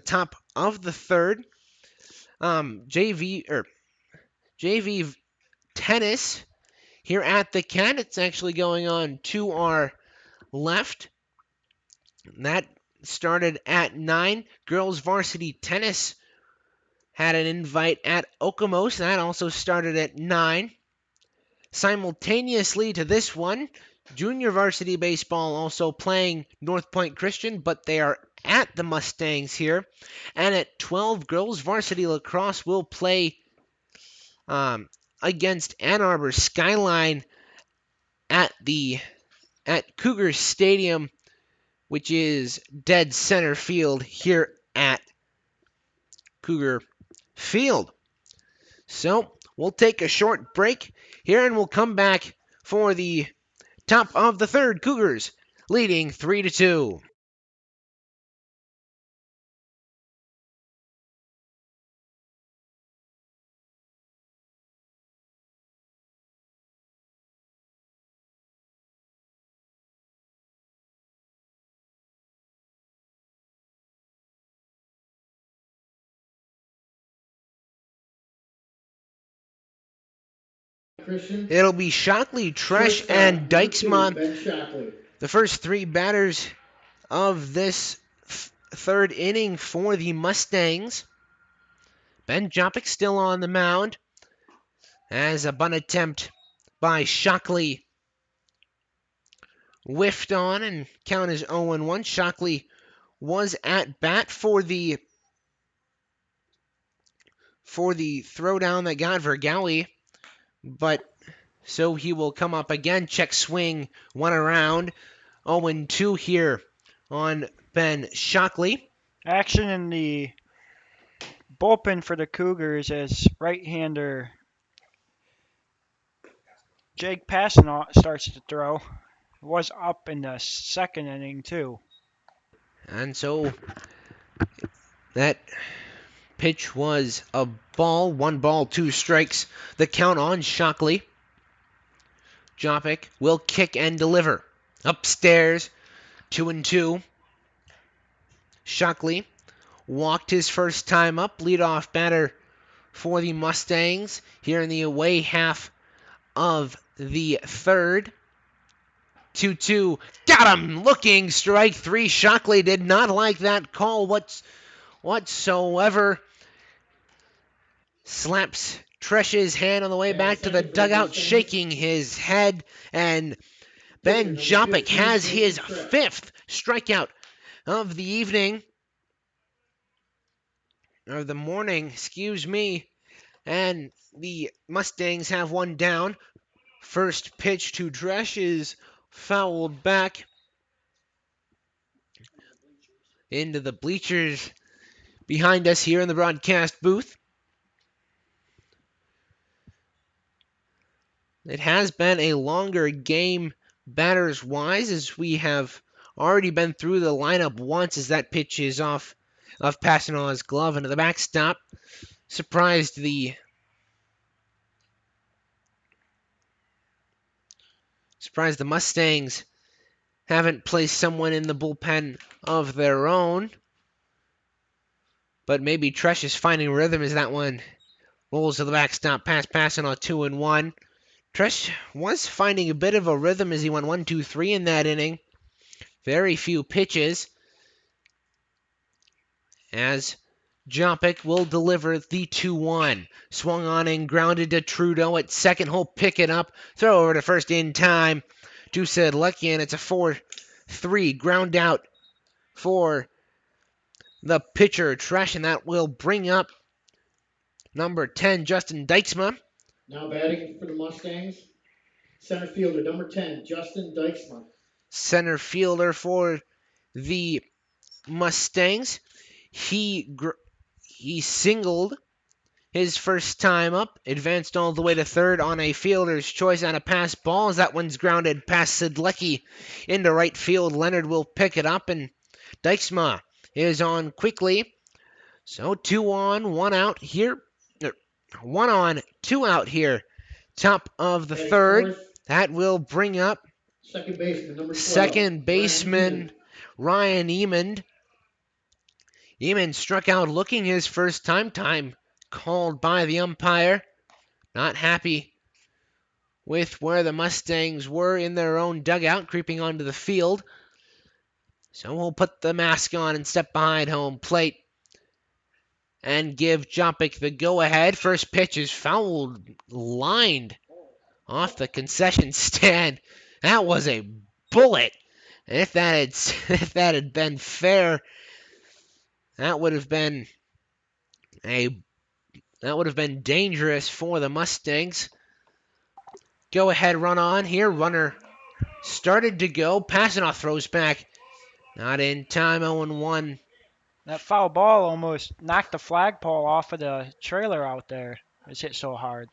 top of the third. JV tennis here at the Cat. It's actually going on to our left. That started at 9. Girls varsity tennis had an invite at Okemos. That also started at 9. Simultaneously to this one, junior varsity baseball also playing NorthPointe Christian, but they are at the Mustangs here. And at 12, girls varsity lacrosse will play against Ann Arbor Skyline at Cougars Stadium, which is dead center field here at Cougar Field. So we'll take a short break here and we'll come back for the top of the third. Cougars leading 3-2. It'll be Shockley, Tresh, and Dykesma, Ben Shockley. the first three batters of this third inning for the Mustangs. Ben Jopik still on the mound as a bunt attempt by Shockley whiffed on and count is 0-1. Shockley was at bat for the throwdown that got Vergali, but so he will come up again. Check swing, one around. 0-2 here on Ben Shockley. Action in the bullpen for the Cougars as right-hander Jake Passanault starts to throw. Was up in the second inning, too. And so that pitch was a ball. 1 ball, 2 strikes. The count on Shockley. Jopik will kick and deliver. Upstairs, 2-2. Shockley walked his first time up. Leadoff batter for the Mustangs here in the away half of the third. 2-2. Got him! Looking strike 3. Shockley did not like that call whatsoever. Slaps Tresh's hand on the way back to the dugout, shaking his head, and Ben Jopik has his 5th strikeout of the evening, or the morning, excuse me, and the Mustangs have one down. First pitch to Tresh is fouled back into the bleachers behind us here in the broadcast booth. It has been a longer game batters-wise, as we have already been through the lineup once as that pitch is off of Passanault's glove into the backstop. Surprised the Mustangs haven't placed someone in the bullpen of their own. But maybe Tresh is finding rhythm as that one rolls to the backstop past Passanault 2-1. Tresh was finding a bit of a rhythm as he went 1-2-3 in that inning. Very few pitches. As Jopik will deliver the 2-1. Swung on and grounded to Trudeau at second. He'll pick it up. Throw over to first in time to Sedlecki, and it's a 4-3 ground out for the pitcher Tresh, and that will bring up number 10, Justin Dykesma. Now batting for the Mustangs, center fielder, number 10, Justin Dykesma. Center fielder for the Mustangs. He singled his first time up, advanced all the way to third on a fielder's choice on a pass ball as that one's grounded past Sedlecki into right field. Leonard will pick it up, and Dykesma is on quickly. So 2 on, 1 out here. 1 on, 2 out here. Top of the third. That will bring up second baseman, number 12, second baseman Ryan Emond. Emond struck out looking his first time. Time called by the umpire. Not happy with where the Mustangs were in their own dugout, creeping onto the field. So we'll put the mask on and step behind home plate and give Jopik the go-ahead. First pitch is fouled, lined off the concession stand. That was a bullet. And if that had been fair, that would have been dangerous for the Mustangs. Go ahead, run on here. Runner started to go. Passanault throws back. Not in time. 0-1. That foul ball almost knocked the flagpole off of the trailer out there. It's hit so hard.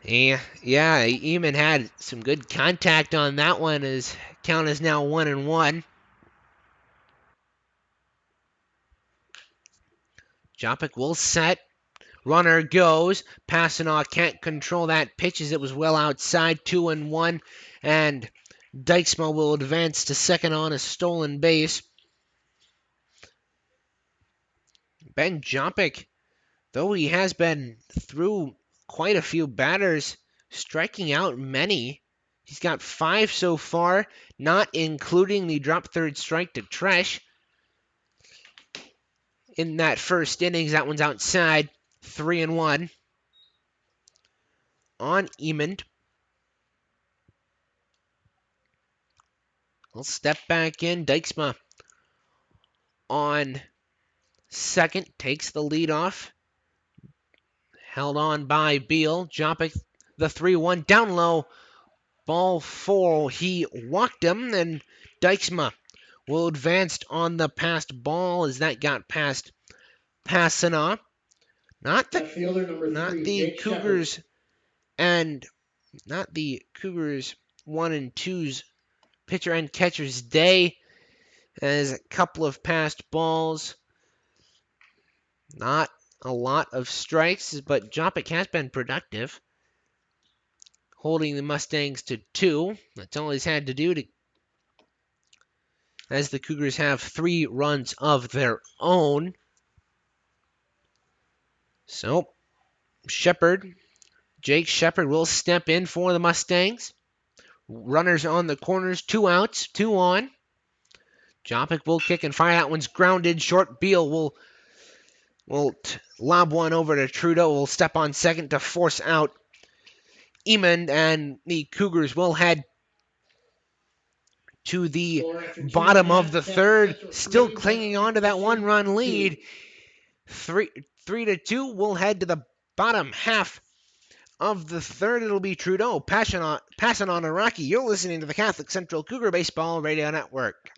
Yeah, Eamon had some good contact on that one. His count is now 1-1. Jopik will set. Runner goes. Passanault can't control that pitch as it was well outside. 2-1. And Dykesma will advance to second on a stolen base. Ben Jopik, though he has been through quite a few batters, striking out many. He's got 5 so far, not including the drop third strike to Tresh. In that first innings, that one's outside, 3-1. On Emond. He'll step back in. Dijksma on second, takes the lead off. Held on by Beal. Jopik, the 3-1 down low. Ball 4. He walked him, and Dijksma will advance on the passed ball as that got past Passana. Not the Cougars and not the Cougars 1 and 2's pitcher and catcher's day, as a couple of passed balls. Not a lot of strikes, but Jopik has been productive, holding the Mustangs to 2. That's all he's had to do, as the Cougars have 3 runs of their own. So, Jake Shepard will step in for the Mustangs. Runners on the corners, 2 outs, 2 on. Jopik will kick and fire. That one's grounded short. Beal will lob one over to Trudeau. Will step on second to force out Emond, and the Cougars will head to the bottom of the third, still clinging on to that 1-run lead. 3-2. We'll head to the bottom half of the third. It'll be Trudeau passing on Iraqi. You're listening to the Catholic Central Cougar Baseball Radio Network.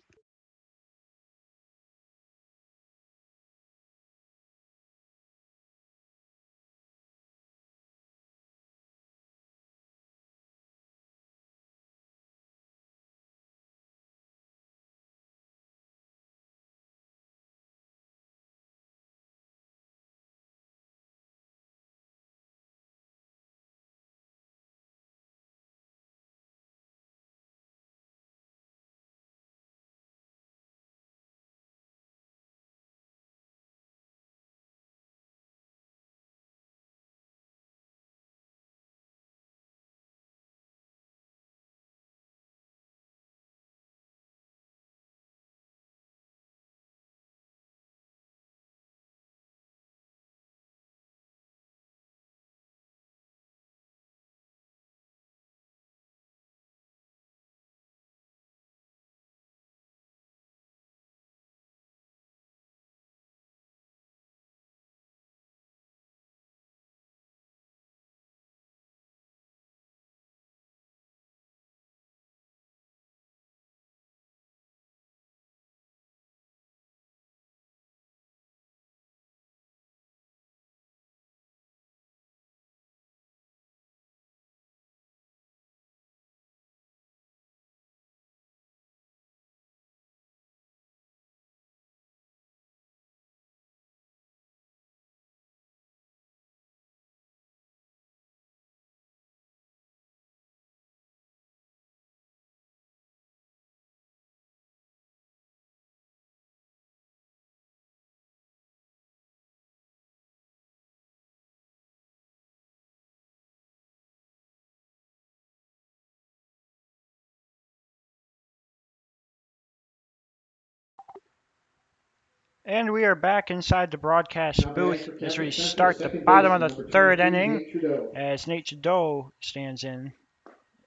And we are back inside the broadcast booth as we start the bottom of the third inning as Nate Trudeau stands in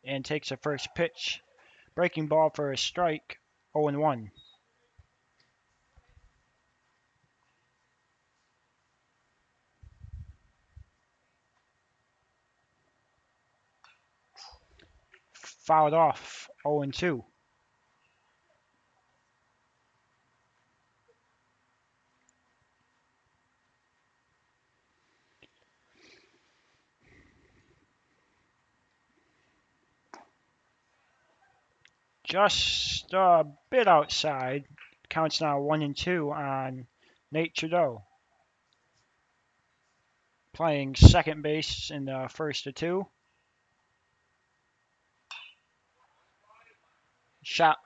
and takes the first pitch. Breaking ball for a strike, 0-1. Fouled off, 0-2. Just a bit outside. Counts now 1-2 on Nate Trudeau. Playing second base in the first of 2. Shot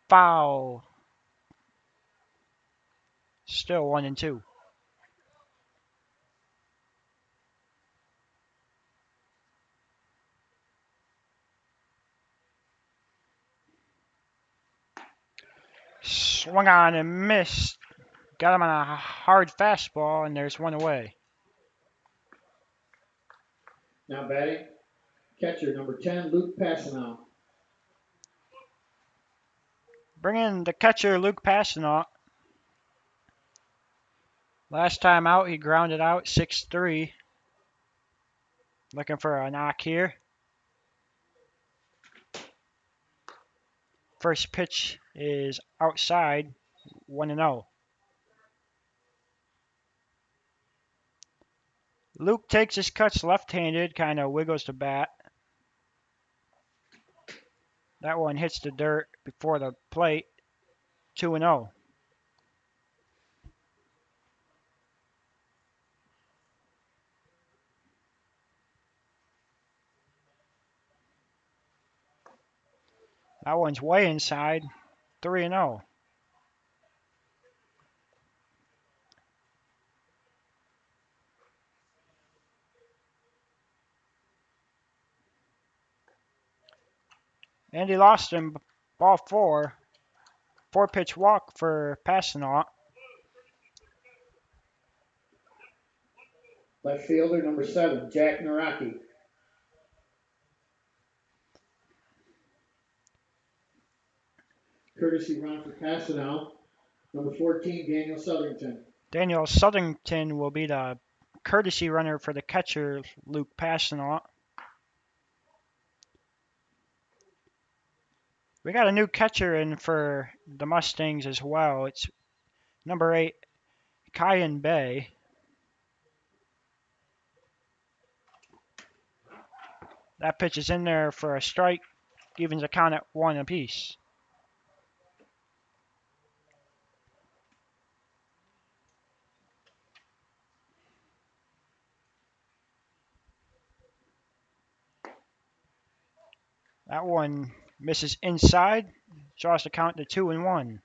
foul. Still 1-2. Swung on and missed. Got him on a hard fastball, and there's one away. Now batting, catcher number 10, Luke Passanow. Bring in the catcher, Luke Passanaut. Last time out, he grounded out 6-3. Looking for a knock here. First pitch is outside, 1-0. Luke takes his cuts left-handed, kind of wiggles the bat. That one hits the dirt before the plate, 2-0. That one's way inside, 3-0. And he lost him, ball 4. 4-pitch walk for Passanaut. Left fielder number 7, Jack Naraki. Courtesy run for Passanow, number 14, Daniel Southington. Daniel Southington will be the courtesy runner for the catcher, Luke Passanaut. We got a new catcher in for the Mustangs as well. It's number 8, Kyan Bay. That pitch is in there for a strike. Evens the count at 1 apiece. That one misses inside. Draws the count to 2-1.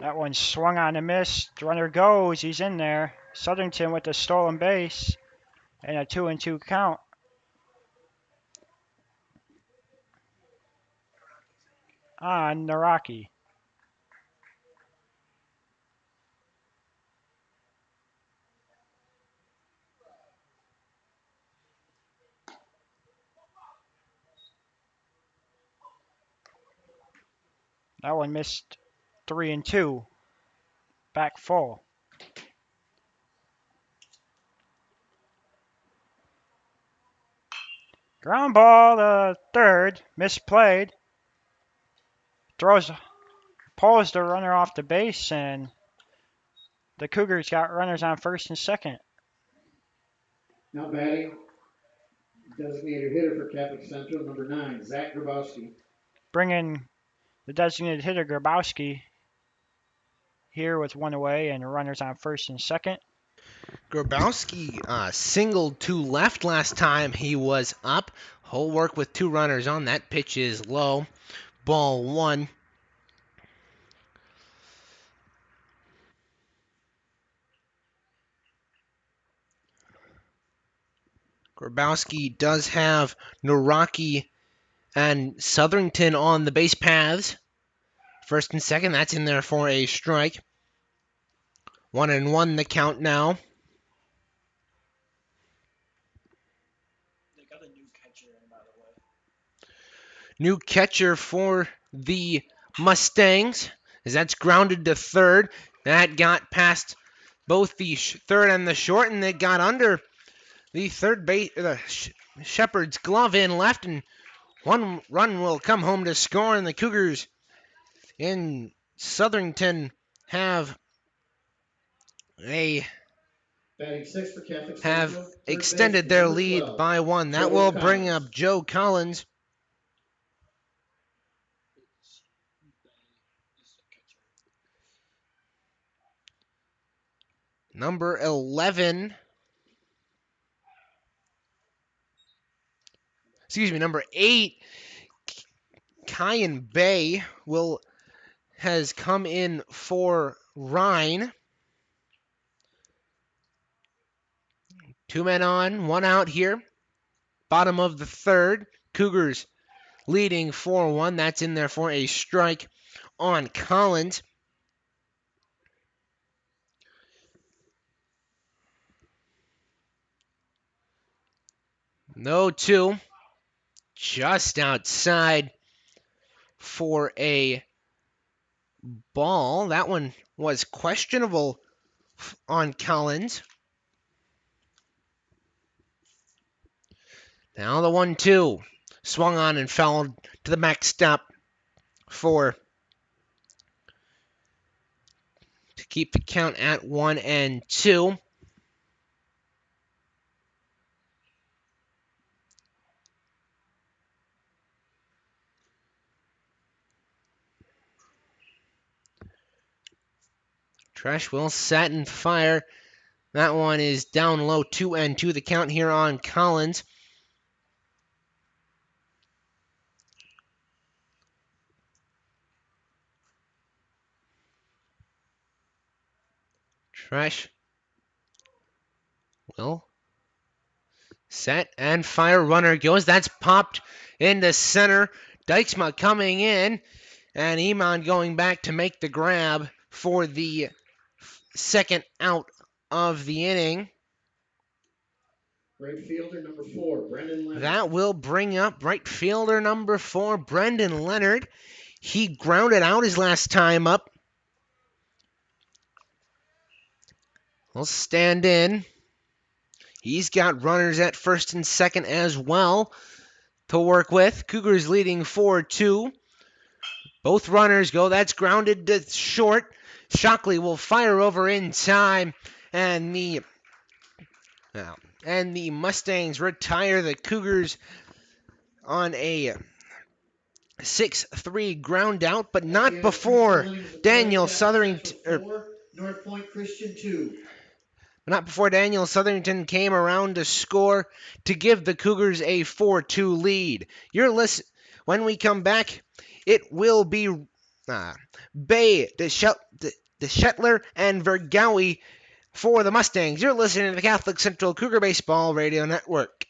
That one swung on and missed. The runner goes. He's in there. Southington with the stolen base. And a 2-2 count. On Naraki. That one missed 3-2. Back full. Ground ball to third. Misplayed. Pulls the runner off the base, and the Cougars got runners on first and second. Now batting, designated hitter for Catholic Central, number 9, Zach Grabowski. Bring in the designated hitter, Grabowski, here with one away and runners on first and second. Grabowski singled to left last time he was up. Whole work with 2 runners on. That pitch is low. Ball 1. Grabowski does have Naraki and Southington on the base paths. First and second, that's in there for a strike. 1-1 the count now. They got a new catcher in, by the way. New catcher for the Mustangs, as that's grounded to third. That got past both the third and the short, and it got under the third base, Shepherd's glove in left, and 1 run will come home to score, and the Cougars in Southington have extended their lead by 1. That will bring up Joe Collins. Number 11. Number 8. Kyan Bay has come in for Rhine. 2 men on, 1 out here. Bottom of the third. Cougars leading 4-1. That's in there for a strike on Collins. No 2. Just outside for a ball. That one was questionable on Collins. Now the 1-2. Swung on and fouled to the backstop to keep the count at 1-2. Tresh will set and fire. That one is down low, 2-2 the count here on Collins. Tresh will set and fire. Runner goes. That's popped into center. Dykesma coming in. And Iman going back to make the grab for the second out of the inning. Right fielder number 4, Brendan Leonard. That will bring up right fielder number 4, Brendan Leonard. He grounded out his last time up. He'll stand in. He's got runners at first and second as well to work with. Cougars leading 4-2. Both runners go. That's grounded to short. Shockley will fire over in time, and the Mustangs retire the Cougars on a 6-3 ground out, but not before Daniel Southerington. NorthPointe Christian 2. Not before Daniel Southerington came around to score to give the Cougars a 4-2 lead. When we come back, it will be Bay, DeShetler, and Vergawi for the Mustangs. You're listening to the Catholic Central Cougar Baseball Radio Network.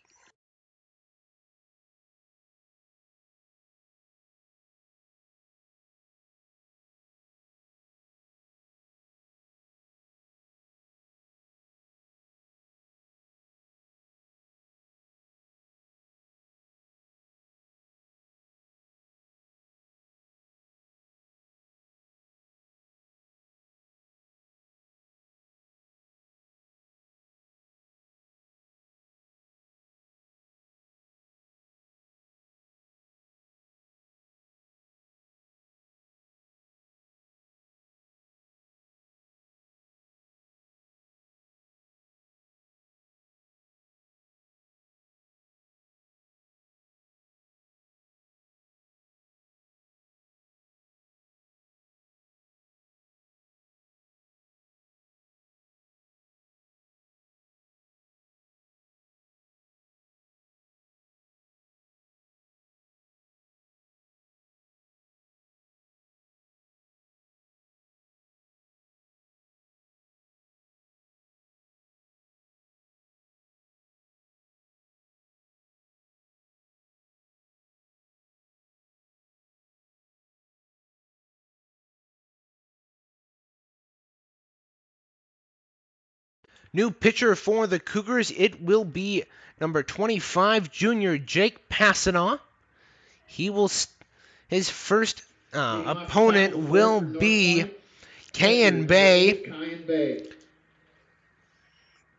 New pitcher for the Cougars, it will be number 25, junior Jake Passanaw. His first opponent will be Kayan Bay.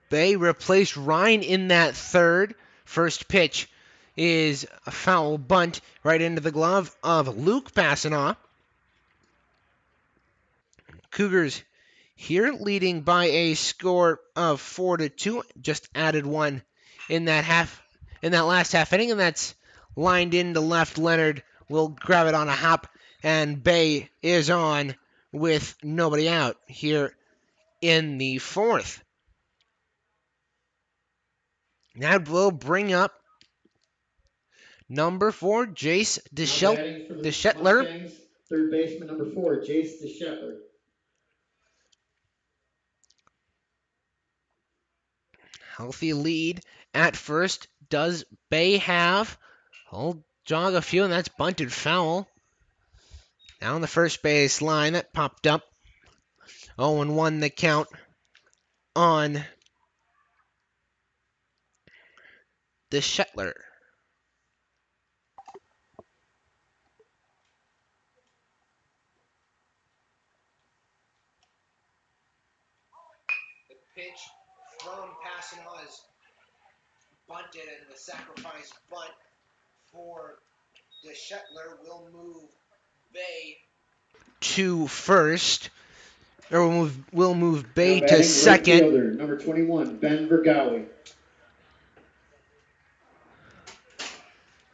Bay replaced Ryan in that third. First pitch is a foul bunt right into the glove of Luke Passanaw. Cougars here leading by a score of 4-2. Just added one in that last half inning, and that's lined into left. Leonard will grab it on a hop, and Bay is on with nobody out here in the fourth. That will bring up number 4, Jace DeShetler. Mustangs, third baseman number 4, Jace DeShetler. Healthy lead at first. Does Bay have? He'll jog a few, and that's bunted foul. Down the first base line, that popped up. 0-1 the count on the Shetler. The pitch from Passanant is bunted, and the sacrifice bunt for the Shetler will move Bay to first. Or will move Bay Now to batting, second. right fielder, number 21, Ben Vergawi.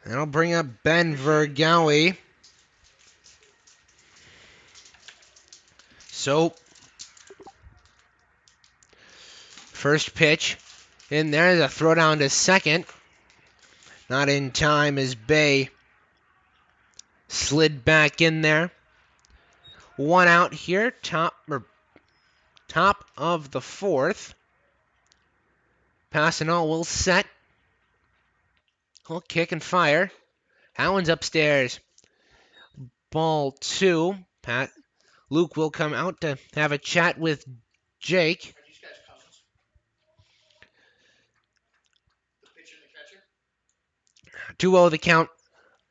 That'll bring up Ben Vergawi. So, first pitch in there is a throw down to second. Not in time as Bay slid back in there. One out here, top of the fourth. Passanant will set. He'll kick and fire. Allen's upstairs. Ball 2. Luke will come out to have a chat with Jake. 2-0 the count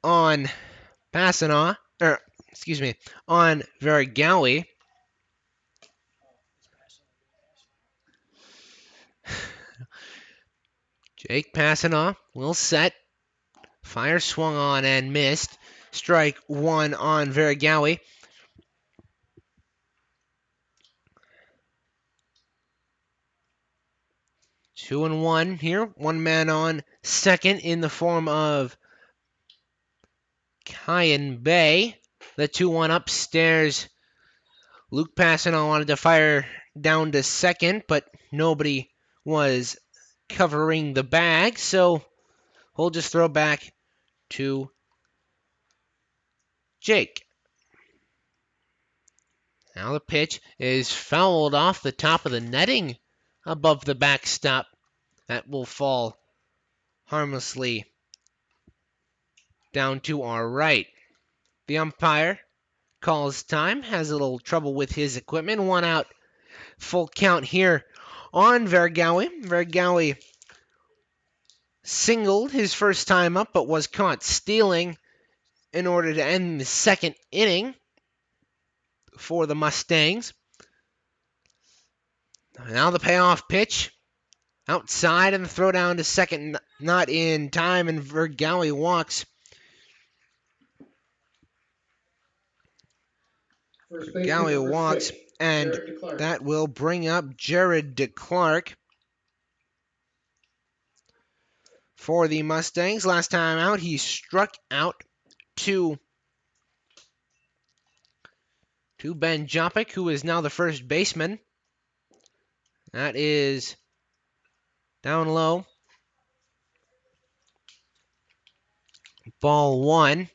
on Passanant. On Vergawi. Jake Passanant will set. Fire swung on and missed. Strike 1 on Vergawi. Two and one here. One man on second in the form of Kyan Bay. The 2-1 upstairs. Luke Passanant wanted to fire down to second, but nobody was covering the bag, so we'll just throw back to Jake. Now the pitch is fouled off the top of the netting above the backstop. That will fall harmlessly down to our right. The umpire calls time, has a little trouble with his equipment. One out, full count here on Vergawi. Vergawi singled his first time up, but was caught stealing in order to end the second inning for the Mustangs. Now the payoff pitch. Outside and the throw down to second, not in time, and Vergawi walks. Vergawi walks, and that will bring up Jared DeClark for the Mustangs. Last time out, he struck out to Ben Jopik, who is now the first baseman. That is down low. Ball 1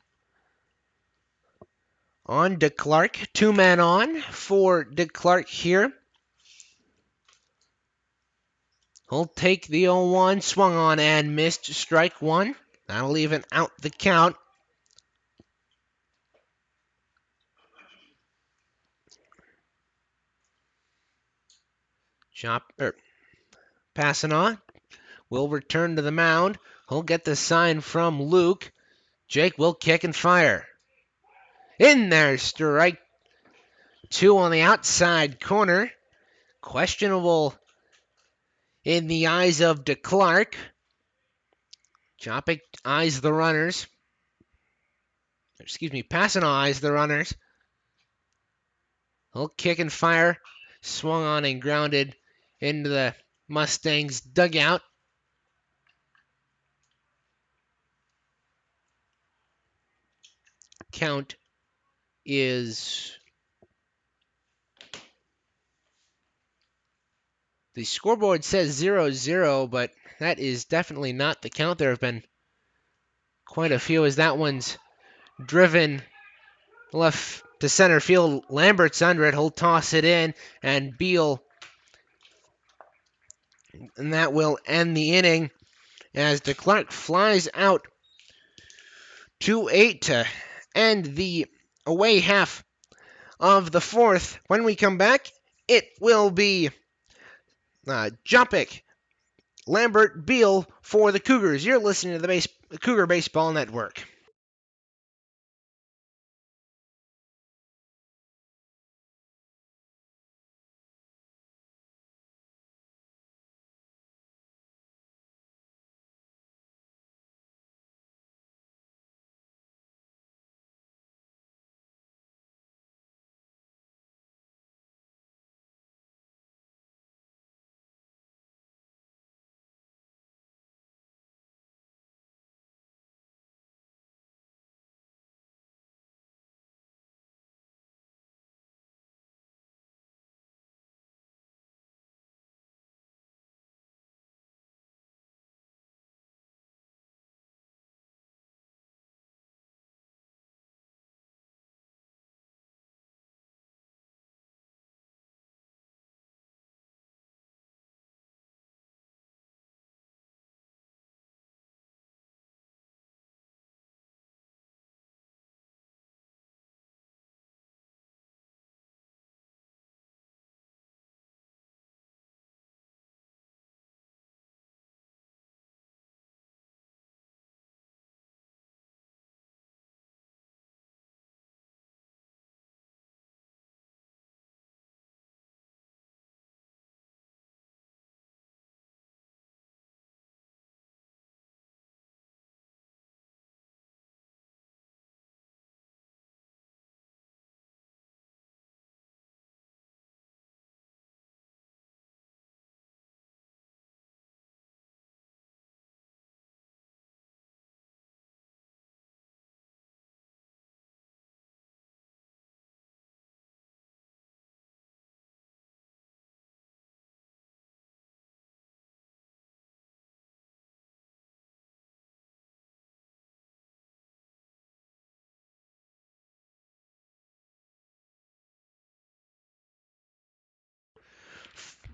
on DeClark. 2 men on for DeClark here. He'll take the 0-1, swung on and missed. Strike 1. That'll even out the count. Passanant will return to the mound. He'll get the sign from Luke. Jake will kick and fire. In there, strike 2 on the outside corner. Questionable in the eyes of DeClark. Jopik eyes the runners. Passanant eyes the runners. He'll kick and fire. Swung on and grounded into the Mustangs dugout. Count is... The scoreboard says 0-0, but that is definitely not the count. There have been quite a few as that one's driven left to center field. Lambert's under it. He'll toss it in, and Beal And that will end the inning as DeClark flies out 2-8 to end the away half of the fourth. When we come back, it will be Jopik, Lambert, Beal for the Cougars. You're listening to the Cougar Baseball Network.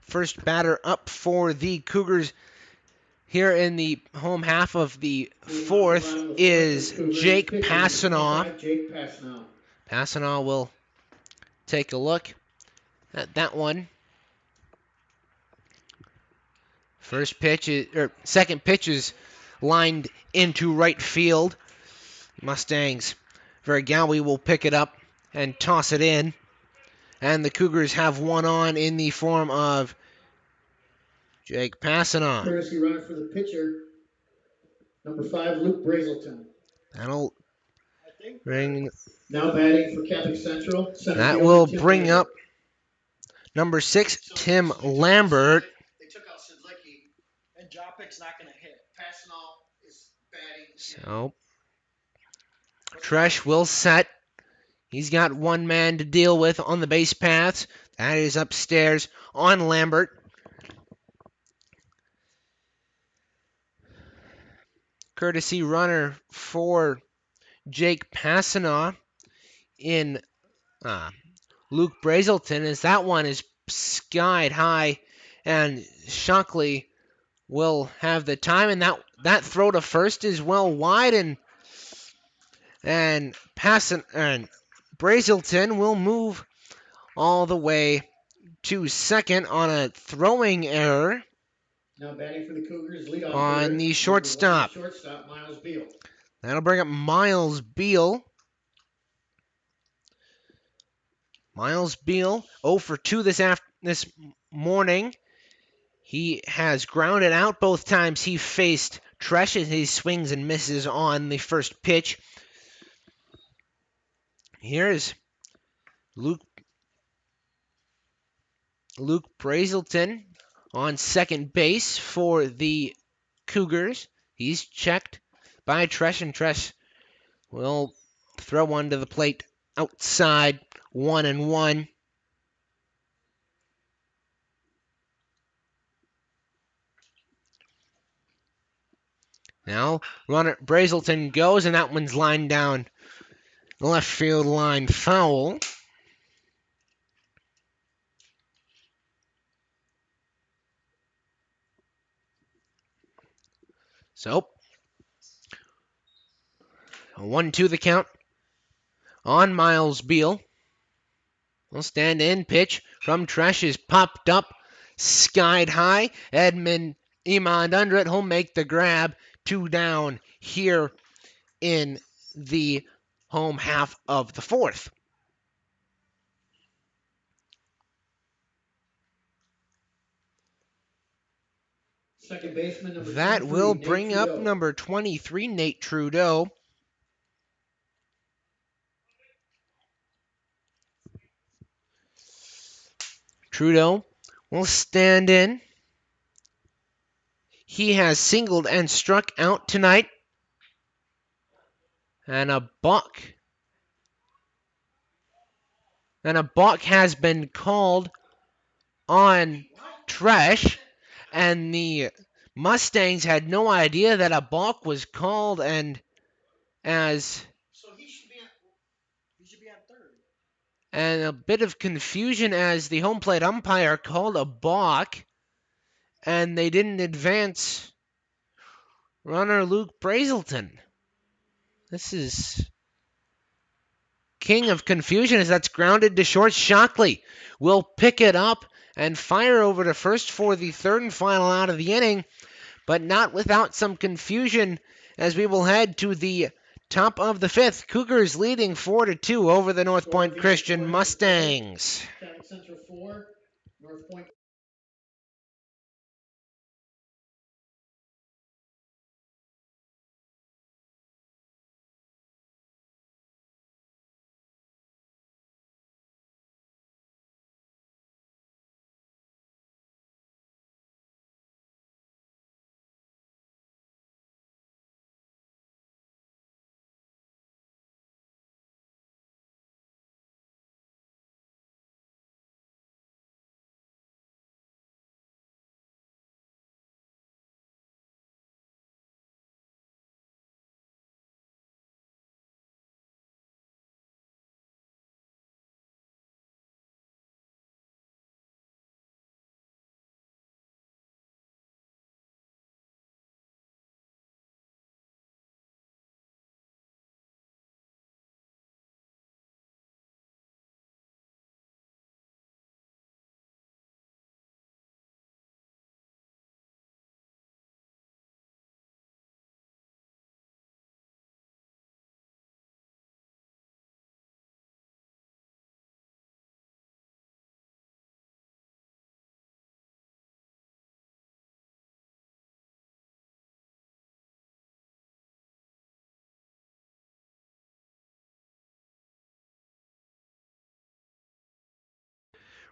First batter up for the Cougars here in the home half of the fourth is Jake Passanaw. Passanaw will take a look at that one. Second pitch is lined into right field. Mustangs very gallantly will pick it up and toss it in. And the Cougars have one on in the form of Jake Passanaw. Courtesy runner for the pitcher, number 5, Luke Brazelton. That'll bring. Now batting for Catholic Central. That will bring up number 6, Tim Lambert. They took out Sidlicki, and Jopik's not going to hit. Passanaw is batting. So Tresh will set. He's got one man to deal with on the base paths. That is upstairs on Lambert. Courtesy runner for Jake Passanaw in Luke Brazelton, as that one is skied high, and Shockley will have the time, and that throw to first is well wide, and Brazelton will move all the way to second on a throwing error. Now batting for the Cougars, leadoff on the shortstop. Miles Beal. That'll bring up Miles Beal. Miles Beal, 0 for 2 this morning. He has grounded out both times he faced Tresh as he swings and misses on the first pitch. Here's Luke Brazelton on second base for the Cougars. He's checked by Tresh, and Tresh will throw one to the plate outside, 1-1. Now, runner Brazelton goes, and that one's lined down the left field line, foul. So, 1-2 the count on Miles Beal. Will stand in. Pitch from Tresh is popped up, skied high. Edmund Emond under it. He'll make the grab. 2 down here in the home half of the fourth. Second baseman number That will 23, bring Nate up Trudeau. number 23, Nate Trudeau. Trudeau will stand in. He has singled and struck out tonight. And a balk has been called on Tresh. And the Mustangs had no idea that a balk was called, and as and a bit of confusion as the home plate umpire called a balk, and they didn't advance runner Luke Brazelton. This is king of confusion as that's grounded to short. Shockley will pick it up and fire over to first for the third and final out of the inning, but not without some confusion as we will head to the top of the fifth. Cougars leading 4-2 over the NorthPointe Christian Mustangs. Catholic Central 4, NorthPointe.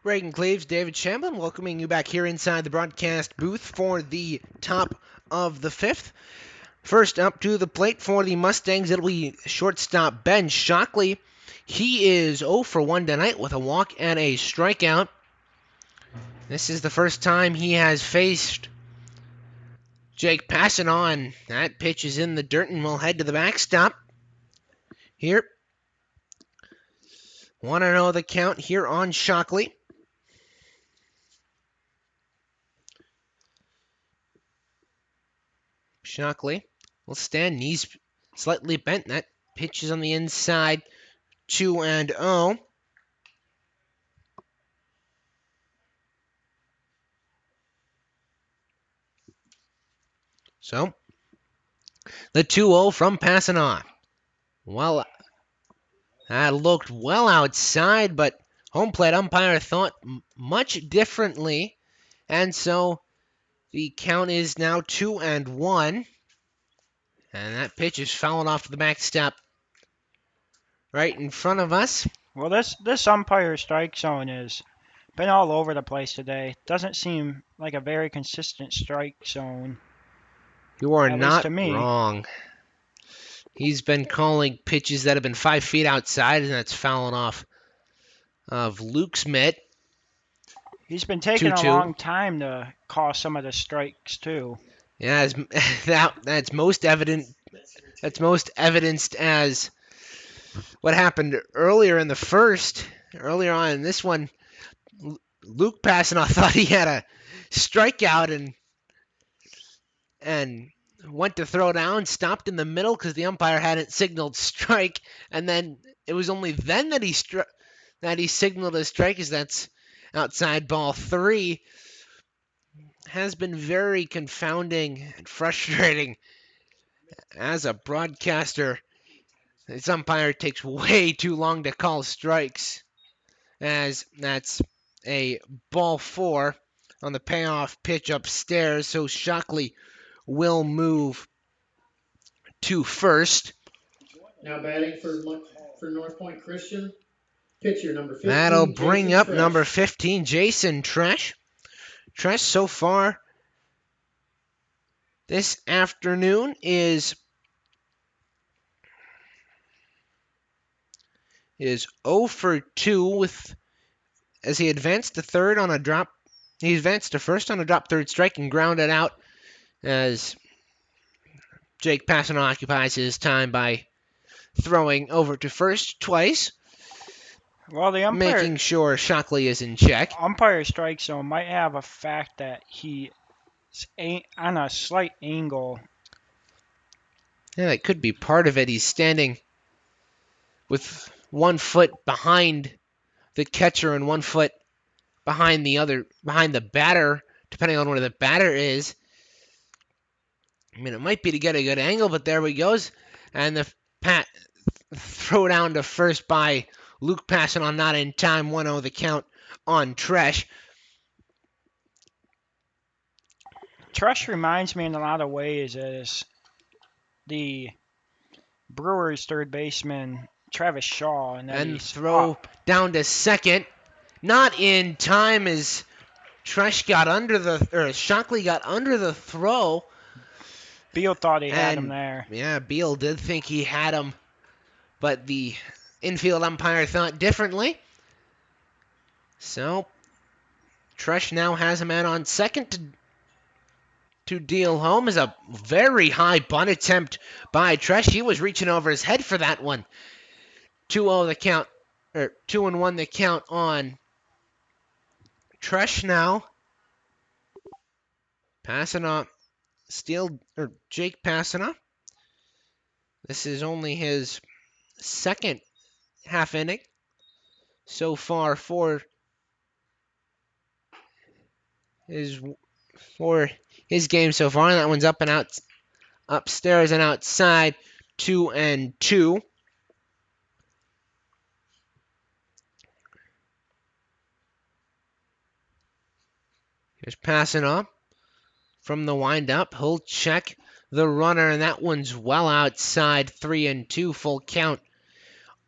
Reagan Cleaves, David Shamblin, welcoming you back here inside the broadcast booth for the top of the fifth. First up to the plate for the Mustangs, it'll be shortstop Ben Shockley. He is 0 for 1 tonight with a walk and a strikeout. This is the first time he has faced Jake Passanon. That pitch is in the dirt, and we'll head to the backstop here. 1-0 the count here on Shockley. Shockley will stand, knees slightly bent. That pitch is on the inside. 2-0. So, the 2-0 from Passanon. Well, that looked well outside, but home plate umpire thought much differently. And so the count is now 2-1. And that pitch is fouling off to the backstop right in front of us. Well, this umpire strike zone has been all over the place today. Doesn't seem like a very consistent strike zone. You are At least not to me. wrong. He's been calling pitches that have been 5 feet outside, and that's fouling off of Luke's mitt. He's been taking 2-2. a long time to call some of the strikes too. Yeah, that's most evident. That's most evidenced as what happened earlier in the first. Earlier on in this one, Luke Passanon thought he had a strikeout and went to throw down, stopped in the middle because the umpire hadn't signaled strike, and then it was only then that he signaled a strike, as that's outside ball 3. Has been very confounding and frustrating as a broadcaster. This umpire takes way too long to call strikes, as that's a ball 4 on the payoff pitch upstairs, so Shockley will move to first. Now batting for NorthPointe Christian, pitcher number 15. That'll bring up Tresh. number 15, Jason Tresh. Tresh so far this afternoon is 0 for 2 with as he advanced to third on a drop. He advanced to first on a drop third strike and grounded out as Jake Passano occupies his time by throwing over to first twice. Well, the making sure Shockley is in check. Umpire strike zone might have a fact that he's on a slight angle. Yeah, that could be part of it. He's standing with 1 foot behind the catcher and 1 foot behind the batter, depending on where the batter is. I mean, it might be to get a good angle, but there he goes. And the throw down to first by Luke Passano, not in time. 1-0 the count on Tresh. Tresh reminds me in a lot of ways as the Brewers third baseman Travis Shaw, and throw down to second, not in time as Shockley got under the throw. Beal thought he had him there. Yeah, Beal did think he had him, but the infield umpire thought differently. So Tresh now has a man on second to deal home. Is a very high bunt attempt by Tresh. He was reaching over his head for that one. 2-0 the count, or 2-1 the count on Tresh now. Passano, Jake Passano. This is only his second half inning so far for his game so far. That one's up and out, upstairs and outside. 2-2. Here's Passano from the windup. He'll check the runner, and that one's well outside. 3-2, full count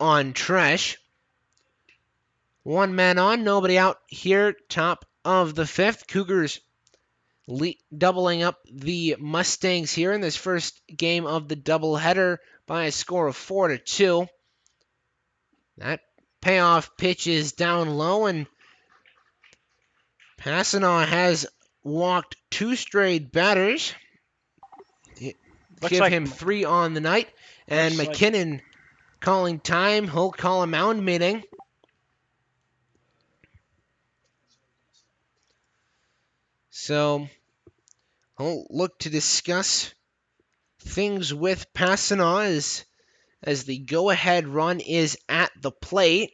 on Tresh. 1 man on, nobody out here. Top of the 5th. Cougars doubling up the Mustangs here in this first game of the doubleheader by a score of 4-2. That payoff pitch is down low, and Passano has walked 2 straight batters. Give him 3 on the night. And McKinnon calling time. He'll call a mound meeting. So he'll look to discuss things with Passano as the go-ahead run is at the plate.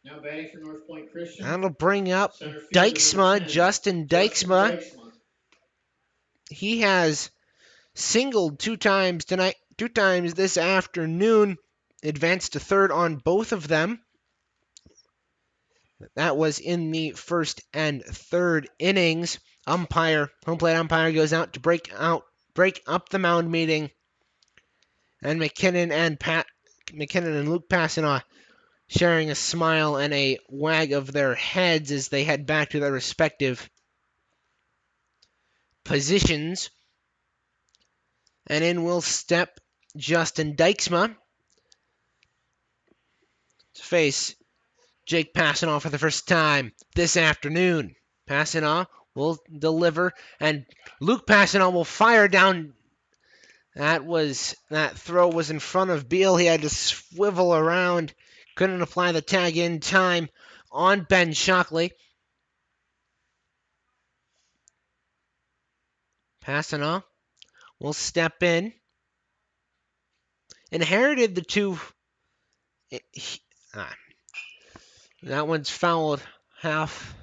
Now batting for NorthPointe Christian. That'll bring up Dijksma, Justin Dijksma. He has singled 2 times tonight, 2 times this afternoon. Advanced to third on both of them. That was in the first and third innings. Home plate umpire goes out to break up the mound meeting. And McKinnon and Luke Passano sharing a smile and a wag of their heads as they head back to their respective positions. And in will step Justin Dijksma to face Jake Passano for the first time this afternoon. Passano will deliver, and Luke Passano will fire down. That throw was in front of Beal. He had to swivel around. Couldn't apply the tag in time on Ben Shockley. Passano will step in. Inherited the two. That one's fouled half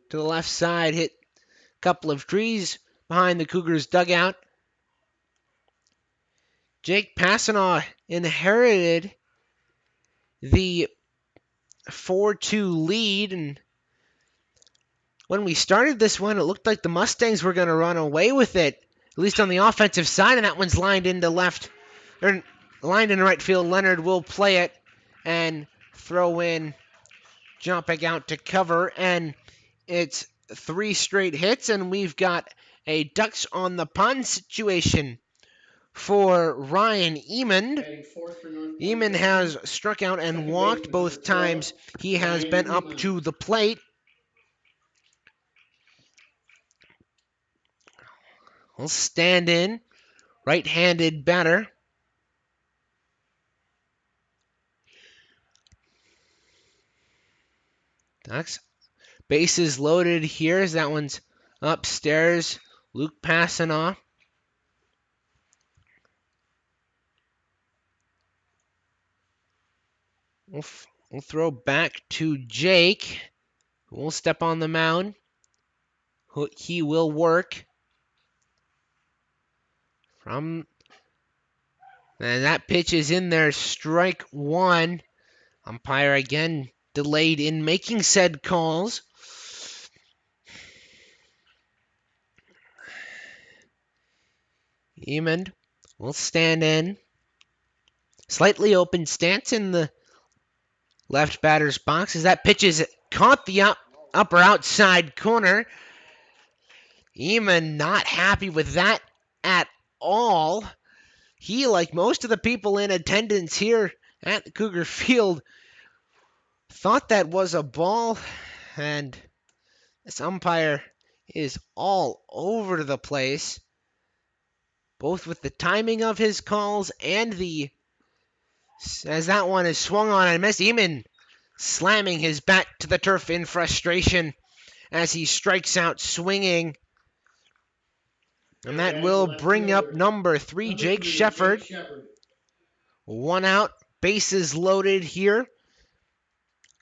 to the left side, hit a couple of trees behind the Cougars' dugout. Jake Passanaw inherited the 4-2 lead, and when we started this one, it looked like the Mustangs were going to run away with it, at least on the offensive side, and that one's lined into left, or lined in right field. Leonard will play it and throw in, jumping out to cover, and it's 3 straight hits, and we've got a Ducks on the pond situation for Ryan Eamond. Eamond has struck out and walked both times he has been up to the plate. He'll stand in, right-handed batter. Ducks, bases loaded here as that one's upstairs. Luke Passanaw. We'll throw back to Jake, who will step on the mound. He will work from, and that pitch is in there, strike one. Umpire again delayed in making said calls. Eamond will stand in. Slightly open stance in the left batter's box as that pitch is caught the upper outside corner. Eamon not happy with that at all. He, like most of the people in attendance here at the Cougar Field, thought that was a ball, and this umpire is all over the place, both with the timing of his calls and as that one is swung on and missed. Eamon slamming his bat to the turf in frustration as he strikes out swinging. And that will bring up number 3, Jake Shefford. 1 out, bases loaded here.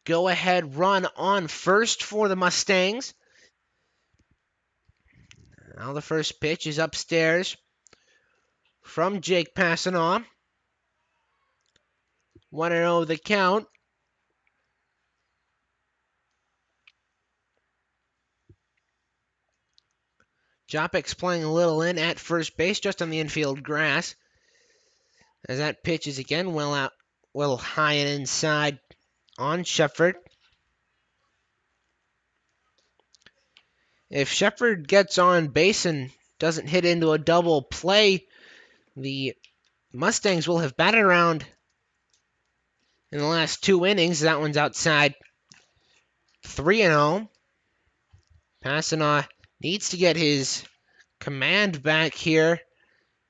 Go ahead run on first for the Mustangs. Now the first pitch is upstairs from Jake Passanaw. 1-0 the count. Jopek's playing a little in at first base, just on the infield grass. As that pitch is again well high and inside on Shefford. If Shefford gets on base and doesn't hit into a double play, the Mustangs will have batted around in the last 2 innings. That one's outside. 3-0. Passanaw needs to get his command back here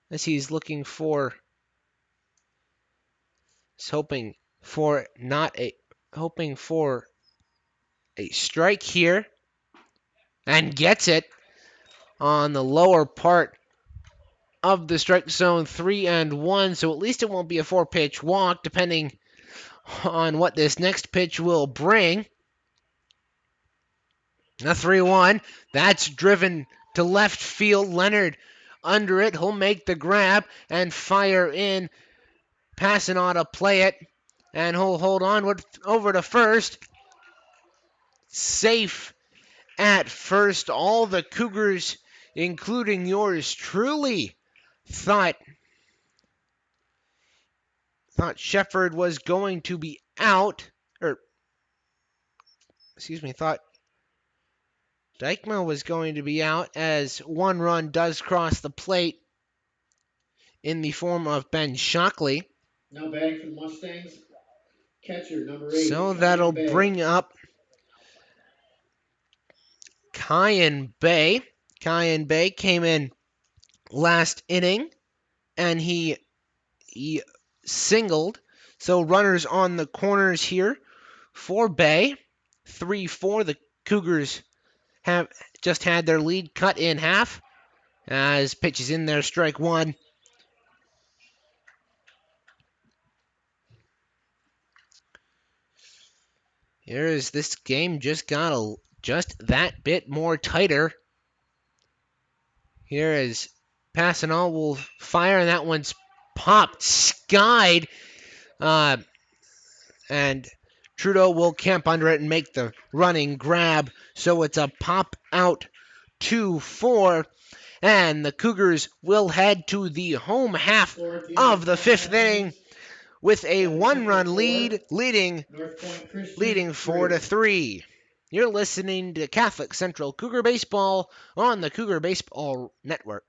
as he's hoping for a strike here, and gets it on the lower part of the strike zone. 3-1, so at least it won't be a 4-pitch walk, depending on what this next pitch will bring. A 3-1, that's driven to left field. Leonard under it. He'll make the grab and fire in. Passanaw to play it, and he'll hold on over to first. Safe at first. All the Cougars, including yours truly, thought Shefford was going to be out, thought Dykema was going to be out, as 1 run does cross the plate in the form of Ben Shockley. Now batting for the Mustangs, catcher number 8. So that'll bring up Kyan Bay. Kyan Bay came in last inning, and he singled. So runners on the corners here for Bay. 3-4. The Cougars have just had their lead cut in half. As pitch is in there, strike one. Here's this game just got just that bit more tighter. Here is Passanal will fire, and that one's popped, skied, and Trudeau will camp under it and make the running grab. So it's a pop out 2-4, and the Cougars will head to the home half of the fifth inning with a one-run lead, leading 4-3. You're listening to Catholic Central Cougar Baseball on the Cougar Baseball Network.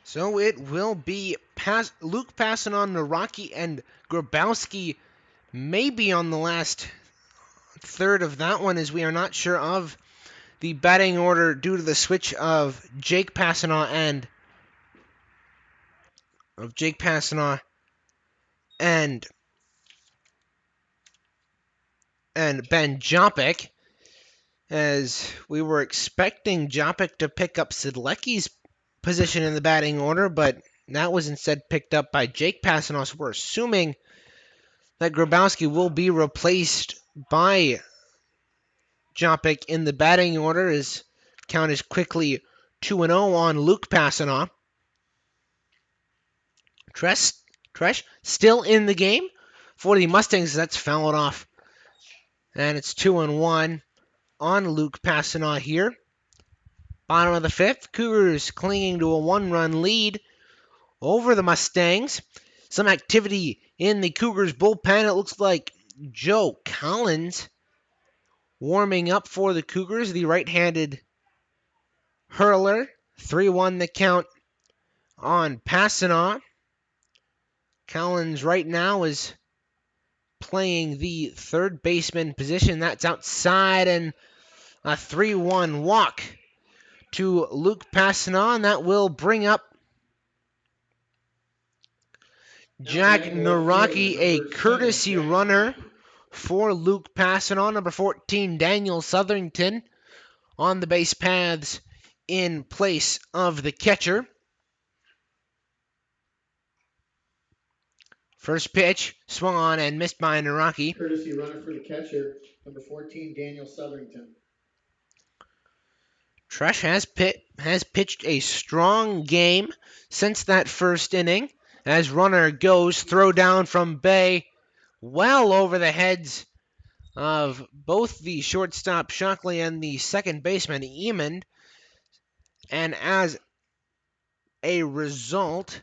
So it will be Luke passing on Naraki, and Grabowski maybe on the last third of that one, as we are not sure of the batting order due to the switch of Jake Passanant and Ben Jopik, as we were expecting Jopik to pick up Sidlecki's position in the batting order, but that was instead picked up by Jake Passanant. So we're assuming that Grabowski will be replaced by Jopik in the batting order. His count is quickly 2-0 on Luke Passanant. Tresh still in the game for the Mustangs. That's fouled off. And it's 2-1 on Luke Passanant here. Bottom of the fifth, Cougars clinging to a one-run lead over the Mustangs. Some activity in the Cougars bullpen. It looks like Joe Collins warming up for the Cougars, the right-handed hurler. 3-1 the count on Passanant. Collins right now is playing the third baseman position. That's outside, and a 3-1 walk to Luke Passanant. That will bring up Jack Naraki, a courtesy runner for Luke Passanant. Number 14, Daniel Southington on the base paths in place of the catcher. First pitch, swung on and missed by Naraki. Courtesy runner for the catcher, number 14, Daniel Southington. Tresh has pitched a strong game since that first inning. As runner goes, throw down from Bay, well over the heads of both the shortstop Shockley and the second baseman Eamon. And as a result,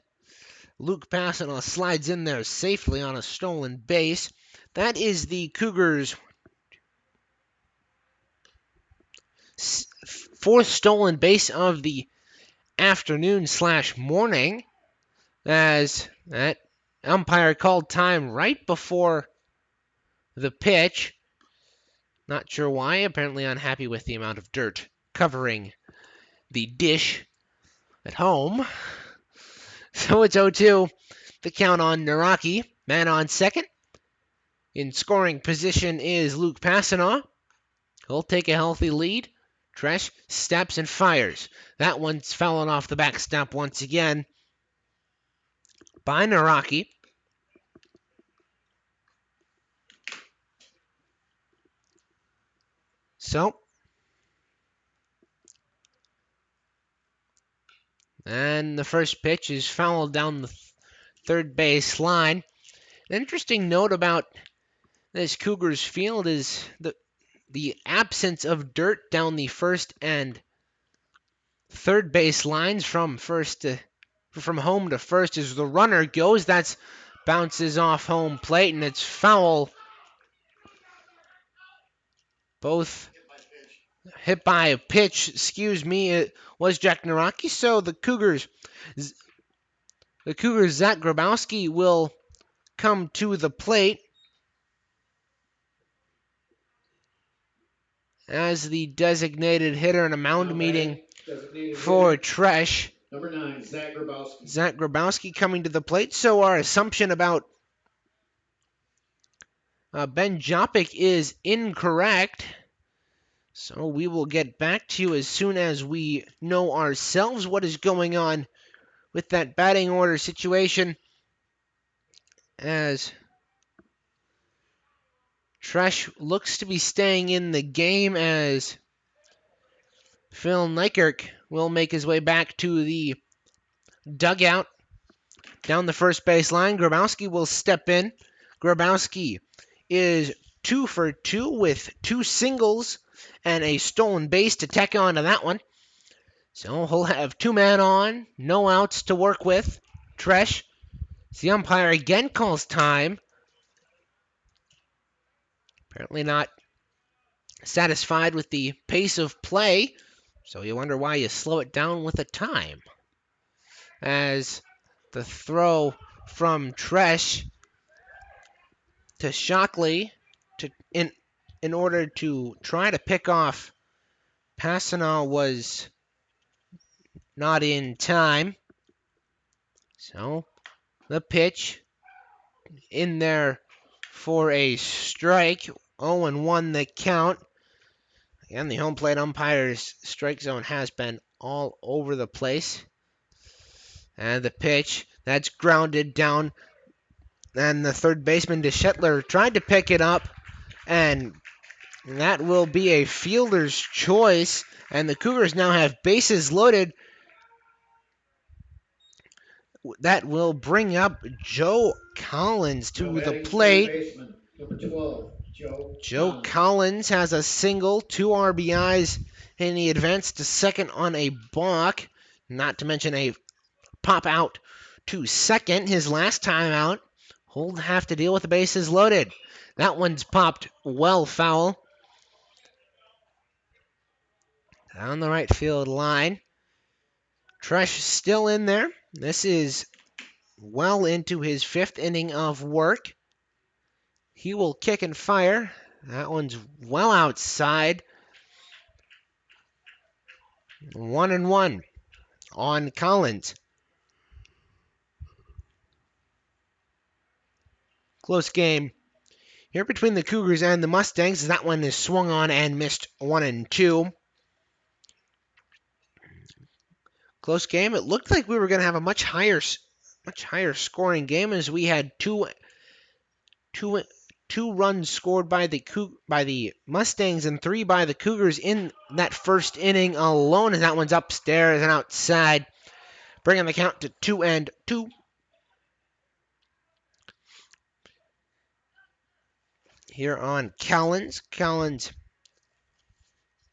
Luke Passanant slides in there safely on a stolen base. That is the Cougars' fourth stolen base of the afternoon/morning, as that umpire called time right before the pitch. Not sure why. Apparently unhappy with the amount of dirt covering the dish at home. So it's 0-2. The count on Naraki. Man on second. In scoring position is Luke Passanaw. He'll take a healthy lead. Tresh steps and fires. That one's fallen off the backstop once again by Naraki. So, and the first pitch is fouled down the third base line. An interesting note about this Cougars field is the absence of dirt down the first and third base lines from home to first. As the runner goes, that bounces off home plate and it's foul. Both hit by a pitch, excuse me, it was Jack Naraki. So the Cougars, Zach Grabowski will come to the plate as the designated hitter in a mound meeting for Tresh. Number 9, Zach Grabowski. Zach Grabowski coming to the plate. So our assumption about Ben Jopic is incorrect. So we will get back to you as soon as we know ourselves what is going on with that batting order situation, as Tresh looks to be staying in the game, as Phil Nykirk will make his way back to the dugout down the first base line. Grabowski will step in. Grabowski is 2 for 2 with 2 singles and a stolen base to tack on to that one. So he'll have 2 men on, no outs to work with. Tresh, the umpire again calls time. Apparently not satisfied with the pace of play, so you wonder why you slow it down with a time. As the throw from Tresh to Shockley in order to try to pick off Passanaw was not in time. So the pitch in there for a strike. 0-1 the count. Again, the home plate umpire's strike zone has been all over the place. And the pitch, that's grounded down. And the third baseman, DeShetler, tried to pick it up. And that will be a fielder's choice. And the Cougars now have bases loaded. That will bring up Joe Collins to the plate. Number 12, Joe Collins has a single, 2 RBIs, and he advanced to second on a balk. Not to mention a pop out to second. His last time out, he'll have to deal with the bases loaded. That one's popped well foul. Down the right field line. Tresh still in there. This is well into his 5th inning of work. He will kick and fire. That one's well outside. 1-1 on Collins. Close game here between the Cougars and the Mustangs. That one is swung on and missed 1-2. Close game. It looked like we were going to have a much higher scoring game, as we had two runs scored by the Mustangs and 3 by the Cougars in that first inning alone. And that one's upstairs and outside, bringing the count to 2-2. Here on Collins. Collins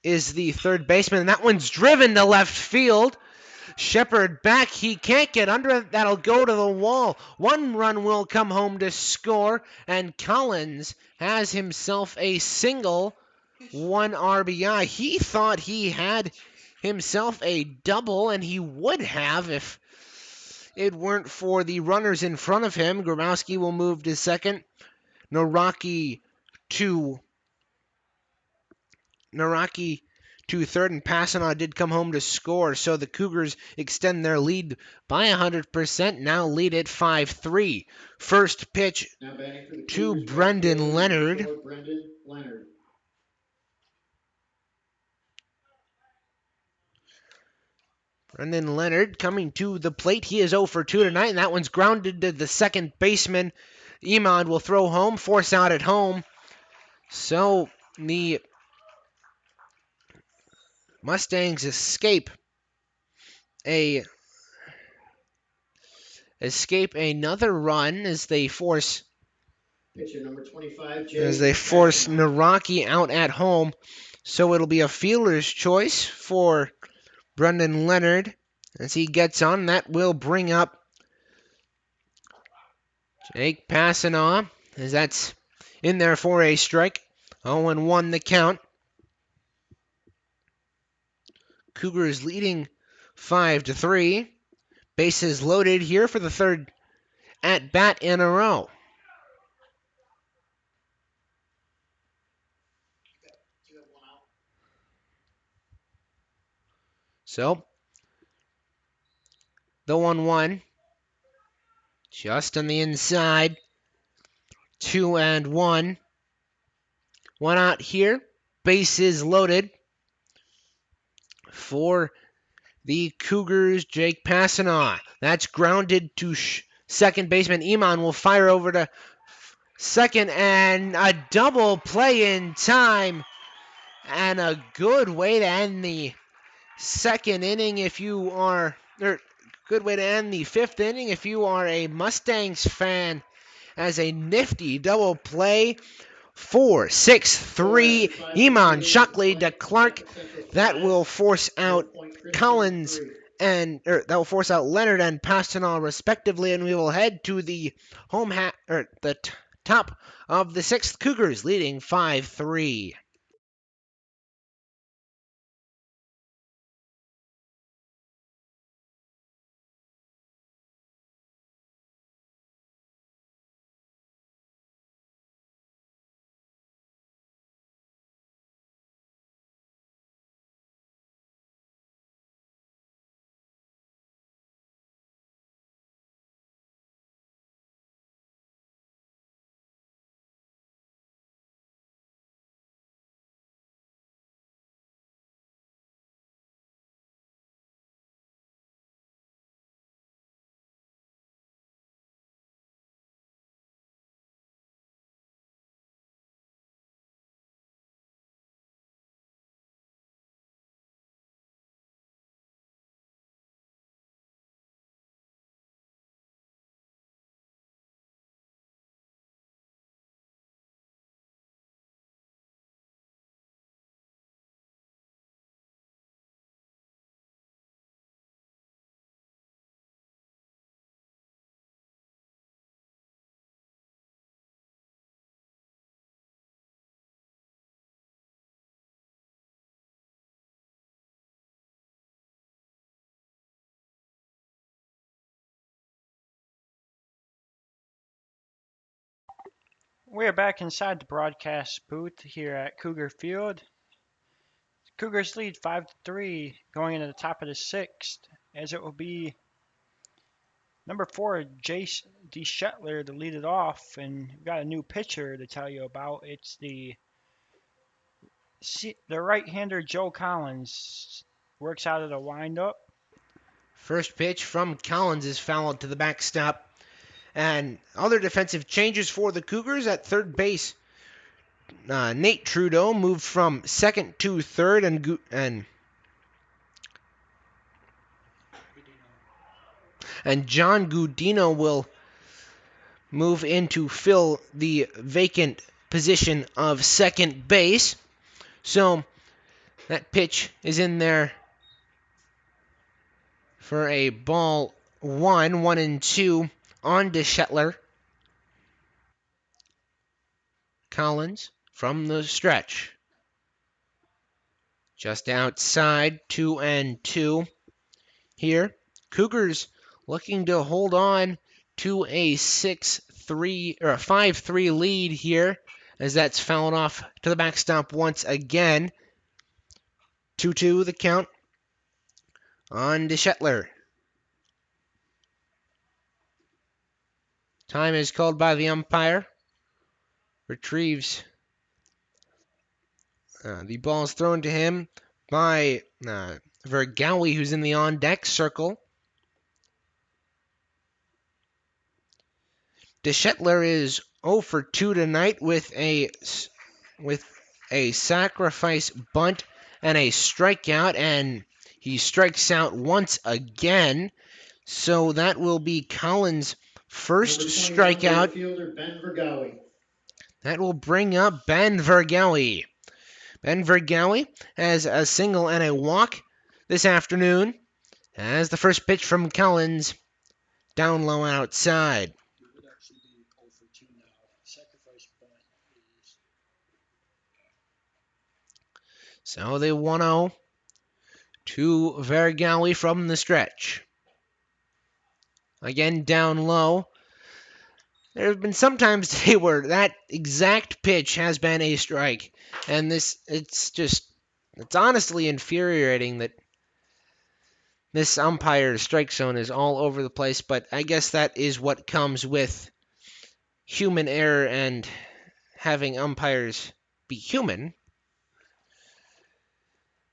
is the third baseman, and that one's driven to left field. Shepard back. He can't get under it. That'll go to the wall. 1 run will come home to score, and Collins has himself a single 1 RBI. He thought he had himself a double, and he would have if it weren't for the runners in front of him. Grabowski will move to second. Naraki to third, and Passanant did come home to score, so the Cougars extend their lead by 100%, now lead at 5-3. First pitch to Brendan Leonard. Brendan Leonard coming to the plate. He is 0 for 2 tonight, and that one's grounded to the second baseman. Iman will throw home, force out at home. So the Mustangs escape another run as they force Naraki out at home. So it'll be a fielder's choice for Brendan Leonard as he gets on. That will bring up Jake Passanant, as that's in there for a strike. 0-1 the count. Cougars leading 5-3. Bases loaded here for the third at bat in a row. So, the 1-1. Just on the inside. 2-1. One out here. Bases loaded for the Cougars. Jake Passanant. That's grounded to second baseman. Iman will fire over to second, and a double play in time. And a good way to end the second inning if you are, or good way to end the fifth inning if you are a Mustangs fan, as a nifty double play. 4-6-3, Iman Shockley to Clark. That will force out Collins that will force out Leonard and Passanant respectively, and we will head to the top of the sixth. Cougars leading 5-3. We're back inside the broadcast booth here at Cougar Field. Cougars lead 5-3 going into the top of the sixth, as it will be number 4, Jace DeShetler, to lead it off. And we've got a new pitcher to tell you about. It's the right-hander Joe Collins. Works out of the windup. First pitch from Collins is fouled to the backstop. And other defensive changes for the Cougars at third base. Nate Trudeau moved from second to third, and John Gudino will move in to fill the vacant position of second base. So that pitch is in there for a ball 1-2 on DeShetler. Collins from the stretch. Just outside, 2-2 here. Cougars looking to hold on to a 6-3 or a 5-3 lead here, as that's fouled off to the backstop once again. 2-2 the count on DeShetler. Time is called by the umpire. Retrieves. The ball is thrown to him by Vergawi, who's in the on-deck circle. DeShetler is 0 for 2 tonight with a sacrifice bunt and a strikeout, and he strikes out once again. So that will be Collins' first strikeout. Ben Vergawi. That will bring up Ben Vergawi. Ben Vergawi has a single and a walk this afternoon as the first pitch from Collins down low outside. So the 1-0 to Vergawi from the stretch. Again down low. There have been some times today where that exact pitch has been a strike. And it's honestly infuriating that this umpire's strike zone is all over the place, but I guess that is what comes with human error and having umpires be human.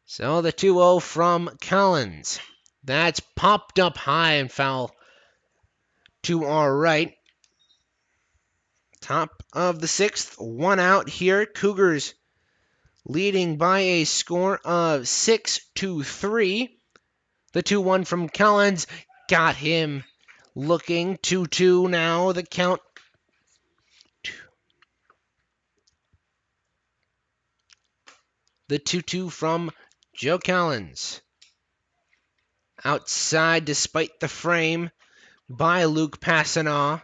So the 2-0 from Collins. That's popped up high and foul to our right. Top of the sixth, one out here. Cougars leading by a score of 6-3. The 2-1 from Collins got him looking. 2-2 now, the count. The 2-2 from Joe Collins. Outside despite the frame by Luke Passanaw.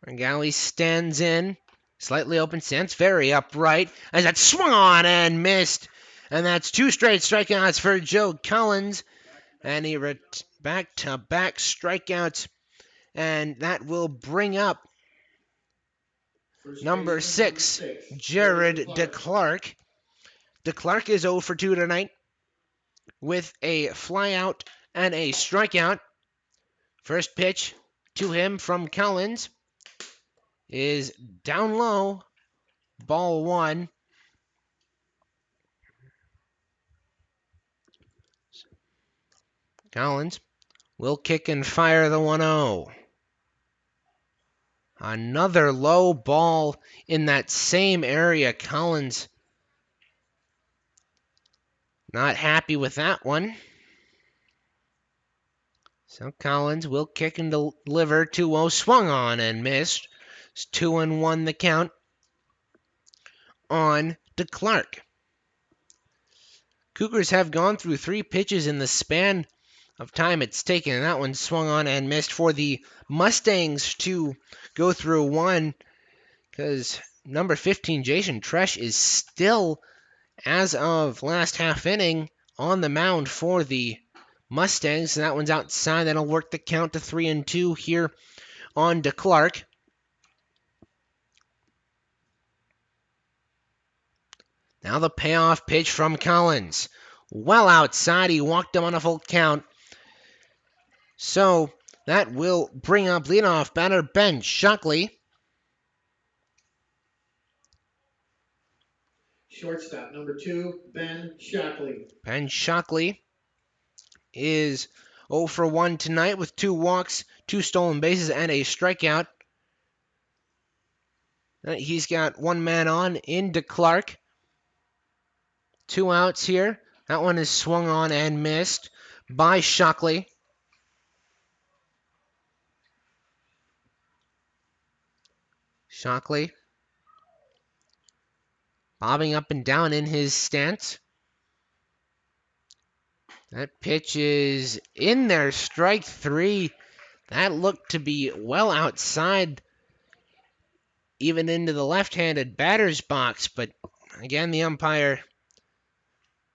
Vergawi stands in. Slightly open stance, very upright. As that swung on and missed. And that's two straight strikeouts for Joe Collins. And he back-to-back strikeouts. And that will bring up number 6, Jared DeClark. DeClark is 0 for 2 tonight with a flyout and a strikeout. First pitch to him from Collins is down low, ball 1. Collins will kick and fire the 1-0. Another low ball in that same area. Collins not happy with that one. So Collins will kick and deliver. 2-0 swung on and missed. It's 2-1 the count on DeClark. Cougars have gone through 3 pitches in the span of time it's taken. And that one swung on and missed. For the Mustangs to go through 1, because number 15, Jason Tresh, is still, as of last half inning, on the mound for the Mustangs. And that one's outside. That'll work the count to 3-2 here on DeClark. Now the payoff pitch from Collins. Well outside. He walked him on a full count. So that will bring up leadoff batter Ben Shockley. Shortstop, number 2, Ben Shockley. Ben Shockley is 0 for 1 tonight with 2 walks, 2 stolen bases, and a strikeout. He's got 1 man on in DeClark. 2 outs here. That one is swung on and missed by Shockley. Shockley bobbing up and down in his stance. That pitch is in there, strike 3. That looked to be well outside even into the left-handed batter's box, but again, the umpire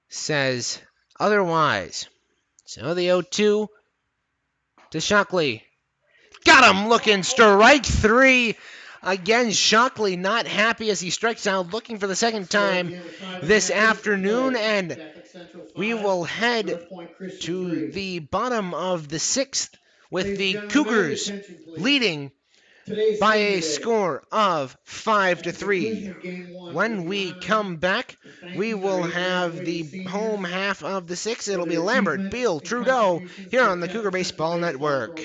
says otherwise. So the 0-2 to Shockley. Got him looking, strike three. Again, Shockley not happy as he strikes out, looking for the second time this afternoon, and we will head to the bottom of the sixth with the Cougars leading by a score of 5-3. When we come back, we will have the home half of the sixth. It'll be Lambert, Beal, Trudeau here on the Cougar Baseball Network.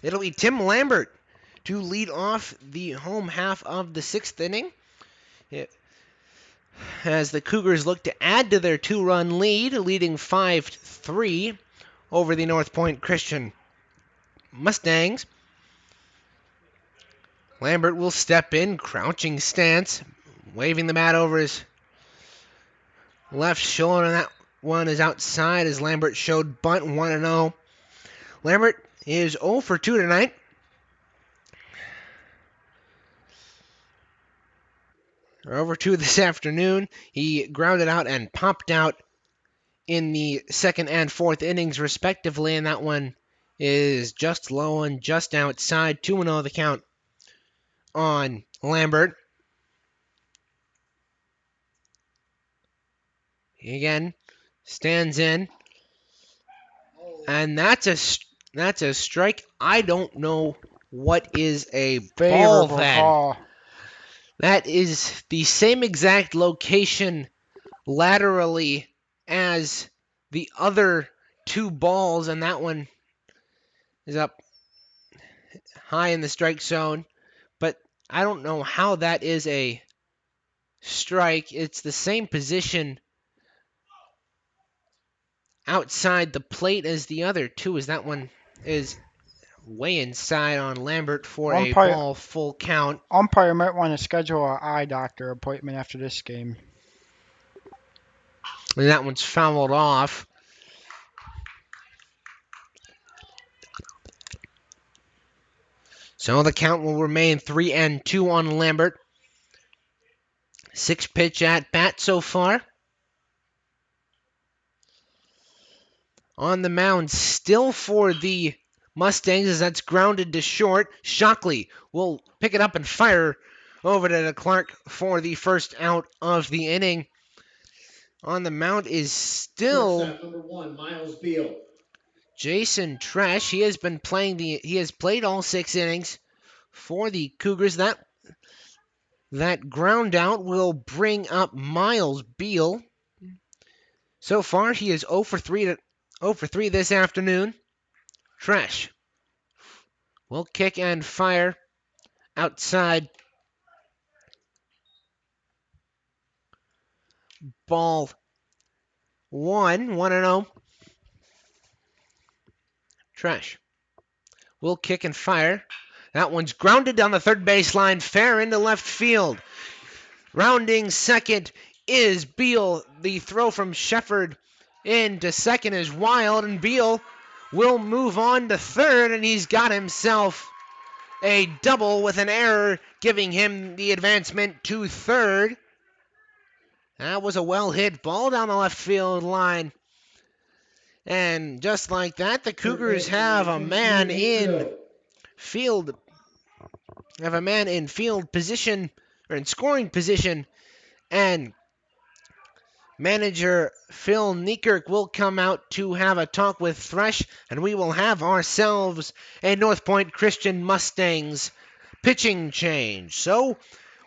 It'll be Tim Lambert to lead off the home half of the sixth inning, as the Cougars look to add to their two-run lead, leading 5-3 over the NorthPointe Christian Mustangs. Lambert will step in, crouching stance, waving the bat over his left shoulder, and that one is outside as Lambert showed bunt 1-0. Lambert is 0 for 2 tonight. Over 2 this afternoon. He grounded out and popped out in the second and fourth innings, respectively, and that one is just low and just outside. 2-0 the count on Lambert. He again stands in, and that's a strike. I don't know what is a ball Favorable then. call. That is the same exact location laterally as the other two balls, and that one is up high in the strike zone. But I don't know how that is a strike. It's the same position outside the plate as the other two, as that one is way inside on Lambert for a ball full count. Umpire might want to schedule an eye doctor appointment after this game. And that one's fouled off. So the count will remain 3-2 on Lambert. 6-pitch at bat so far. On the mound still for the Mustangs as that's grounded to short. Shockley will pick it up and fire over to Clark for the first out of the inning. On the mound is still number 1, Miles Beal. Jason Tresh. He has played all 6 innings for the Cougars. That ground out will bring up Miles Beal. So far, he is 0 for 3 this afternoon. Tresh will kick and fire outside. Ball 1-0. Tresh will kick and fire. That one's grounded down the third baseline, fair into left field. Rounding second is Beal. The throw from Shefford into second is wild, and Beal will move on to third, and he's got himself a double with an error, giving him the advancement to third. That was a well-hit ball down the left field line. And just like that, the Cougars have a man in field position, or in scoring position, and manager Phil Niekirk will come out to have a talk with Thresh, and we will have ourselves a NorthPointe Christian Mustangs pitching change. So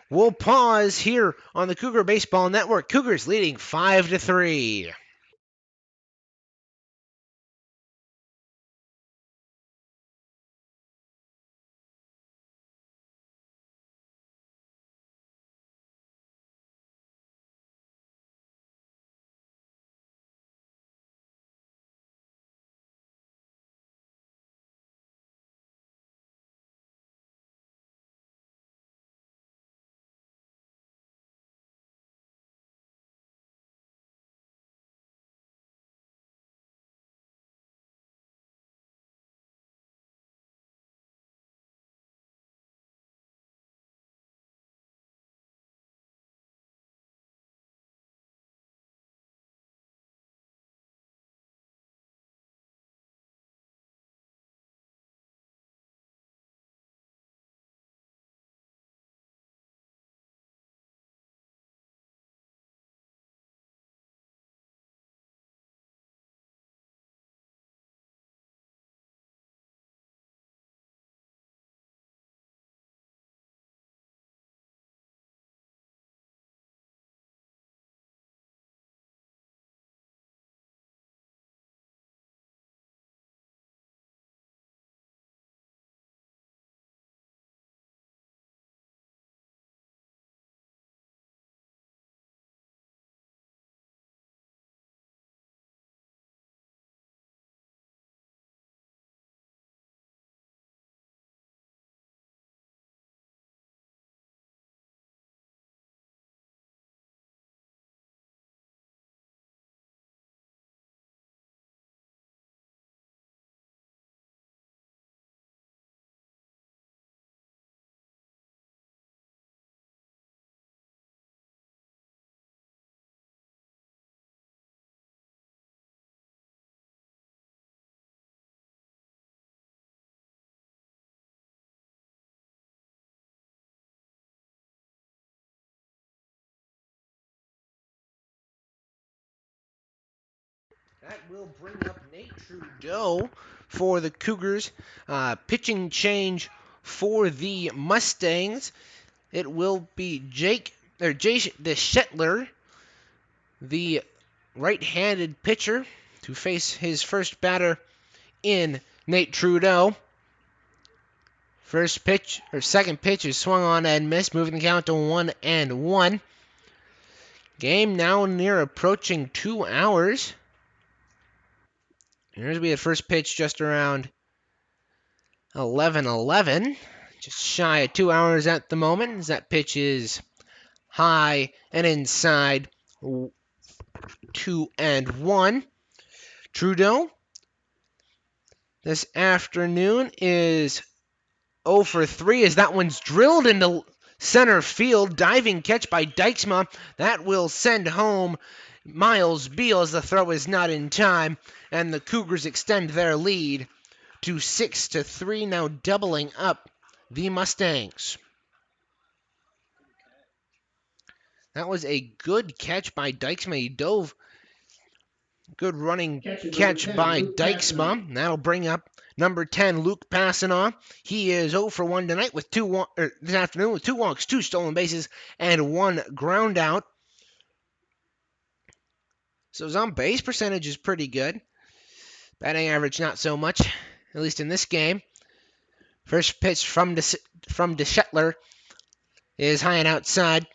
we'll pause here on the Cougar Baseball Network. Cougars leading 5-3. That will bring up Nate Trudeau for the Cougars. Pitching change for the Mustangs. It will be Jay DeShetler, the right-handed pitcher, to face his first batter in Nate Trudeau. Second pitch is swung on and missed, moving the count to 1-1. Game now near approaching 2 hours. Here's we had first pitch just around 11:11, just shy of 2 hours at the moment. As that pitch is high and inside, 2-1. Trudeau this afternoon is 0 for 3 as that one's drilled into center field. Diving catch by Dijksma. That will send home Miles Beal as the throw is not in time, and the Cougars extend their lead to 6-3, now doubling up the Mustangs. That was a good catch by Dijksma. He dove. Good running catch by Dijksma. That'll bring up number 10, Luke Passanaw. He is 0 for 1 tonight with this afternoon with 2 walks, 2 stolen bases, and 1 ground out. So his on base percentage is pretty good. Batting average not so much, at least in this game. First pitch from DeShetler is high and outside.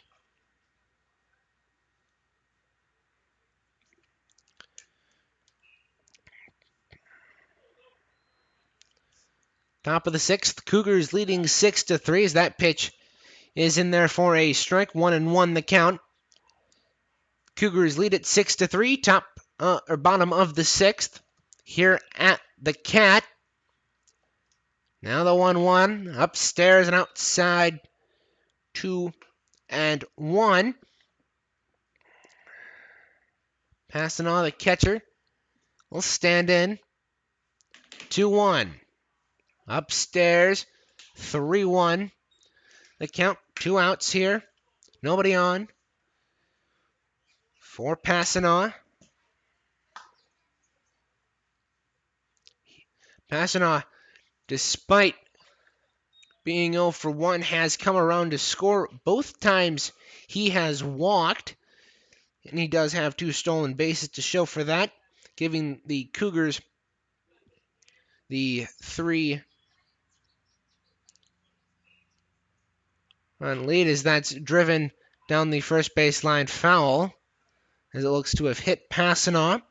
Top of the 6th, Cougars leading 6-3 as that pitch is in there for a strike. 1-1 the count. Cougars lead it 6-3, top or bottom of the 6th here at the Cat. Now the 1-1 upstairs and outside, 2-1. Passing on the catcher will stand in. 2-1. Upstairs, 3-1. The count, 2 outs here. Nobody on. For Passanaw. Passanaw, despite being 0 for 1, has come around to score. Both times he has walked. And he does have 2 stolen bases to show for that, giving the Cougars the 3-run lead as that's driven down the first baseline foul, as it looks to have hit Passanaw.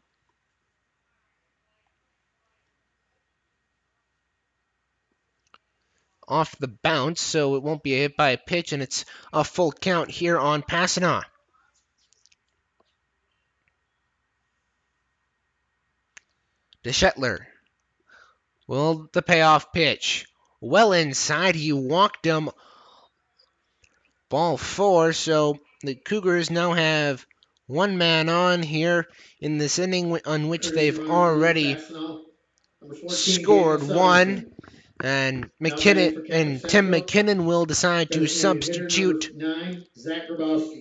Off the bounce, so it won't be a hit by a pitch, and it's a full count here on Passanaw. DeShetler will the payoff pitch. Well inside, he walked him. Ball 4, so the Cougars now have 1 man on here in this inning on which they've already scored 1. And McKinnon and Tim McKinnon will decide to substitute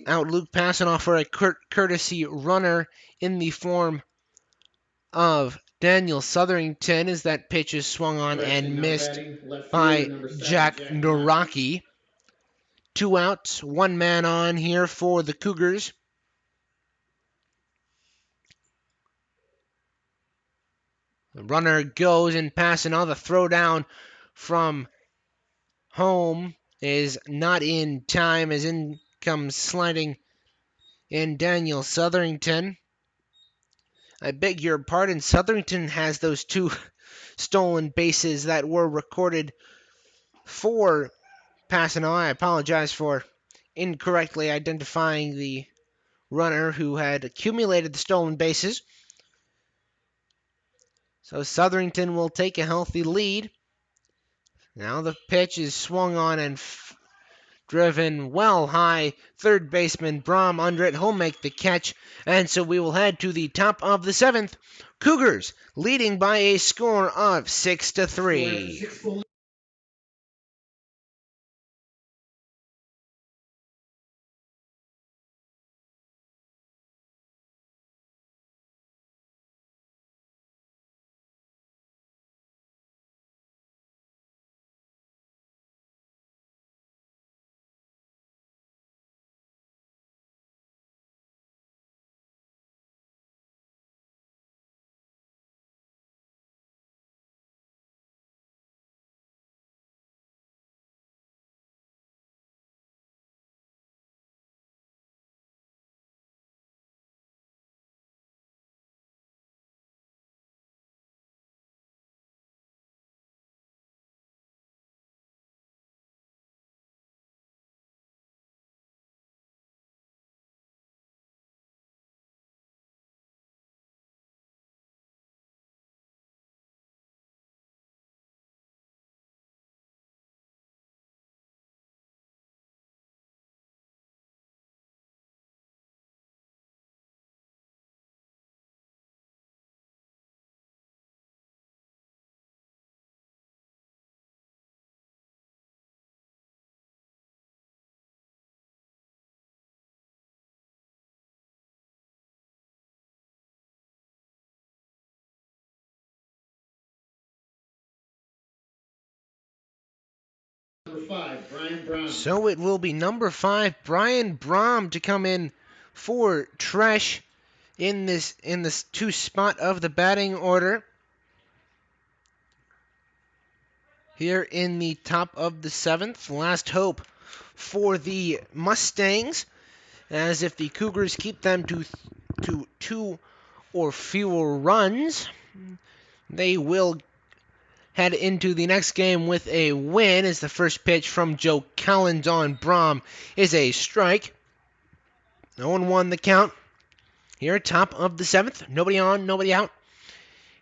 out Luke Passanoff for a courtesy runner in the form of Daniel Southerington, as that pitch is swung on and missed by Jack Naraki. 2 outs, 1 man on here for the Cougars. The runner goes and passing on the throw down from home is not in time, as in comes sliding in Daniel Southerington. I beg your pardon, Southerington has those 2 stolen bases that were recorded for Passanaw. I apologize for incorrectly identifying the runner who had accumulated the stolen bases. So Southerington will take a healthy lead. Now the pitch is swung on and driven well high. Third baseman Brom under it. He'll make the catch. And so we will head to the top of the 7th. Cougars leading by a score of 6-3. So it will be number 5, Brian Brom, to come in for Tresh in this 2 spot of the batting order. Here in the top of the 7th, last hope for the Mustangs, as if the Cougars keep them to 2 or fewer runs, they will head into the next game with a win, as the first pitch from Joe Collins on Brom is a strike. 0-1 the count. Here, top of the 7th. Nobody on, nobody out.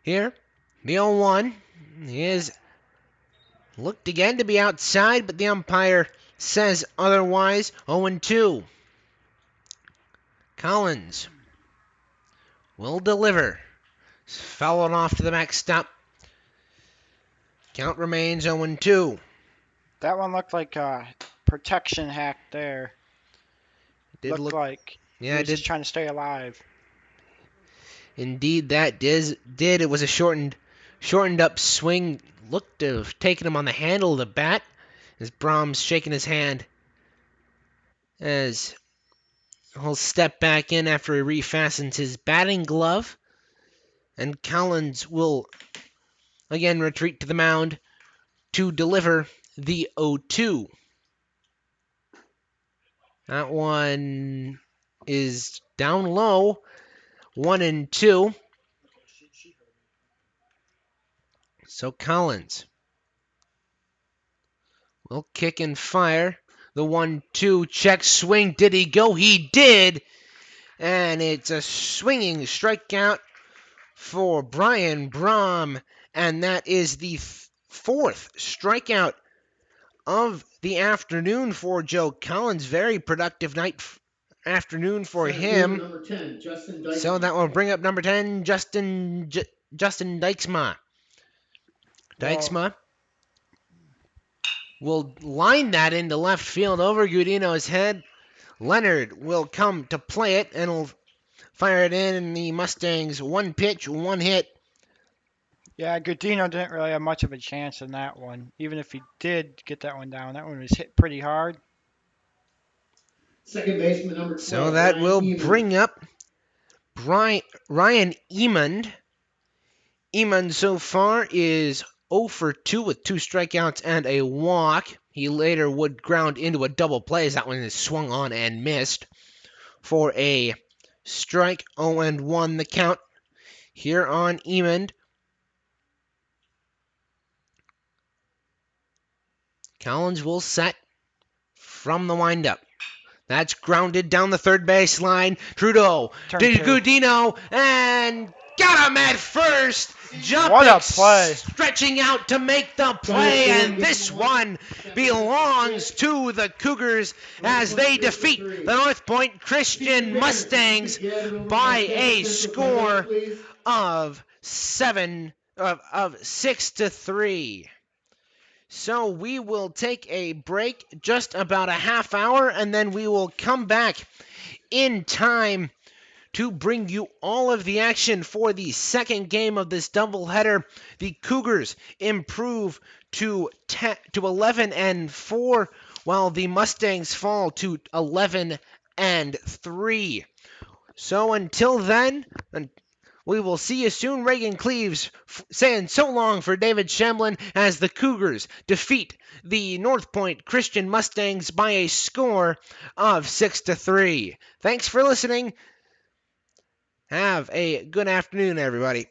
Here, the 0-1 is looked again to be outside, but the umpire says otherwise. 0-2. Collins will deliver. Fouled off to the backstop. Count remains 0-2. That one looked like a protection hack there. Did looked like yeah, he was did just trying to stay alive. indeed that did. It was a shortened up swing. Looked to have taken him on the handle of the bat. As Brahms shaking his hand as he'll step back in after he refastens his batting glove. And Collins will again retreat to the mound to deliver the 0-2. That one is down low, 1-2. So Collins will kick and fire. The 1-2 check swing. Did he go? He did. And it's a swinging strikeout for Brian Brahm. And that is the fourth strikeout of the afternoon for Joe Collins. Very productive afternoon for him. Number 10, Justin Dykema. So that will bring up number 10, Justin Dykema. Dykema will line that into left field over Gudino's head. Leonard will come to play it and will fire it in, and the Mustangs one pitch, one hit. Yeah, Gudino didn't really have much of a chance in that one. Even if he did get that one down, that one was hit pretty hard. Second baseman number 12. So that Ryan will Emond. bring up Ryan Emond. Emond so far is 0 for 2 with 2 strikeouts and a walk. He later would ground into a double play as that one is swung on and missed for a strike. 0-1 the count here on Emond. Collins will set from the windup. That's grounded down the third base line. Trudeau Turn to two. Gudino and got him at first. Jumping, What a play. stretching out to make the play, and this one belongs to the Cougars as they defeat the NorthPointe Christian Mustangs by a score of 6-3. So we will take a break, just about a half hour, and then we will come back in time to bring you all of the action for the second game of this doubleheader. The Cougars improve to 11-4, while the Mustangs fall to 11-3. So until then, we will see you soon. Reagan Cleaves saying so long for David Shamblin as the Cougars defeat the NorthPointe Christian Mustangs by a score of 6-3. Thanks for listening. Have a good afternoon, everybody.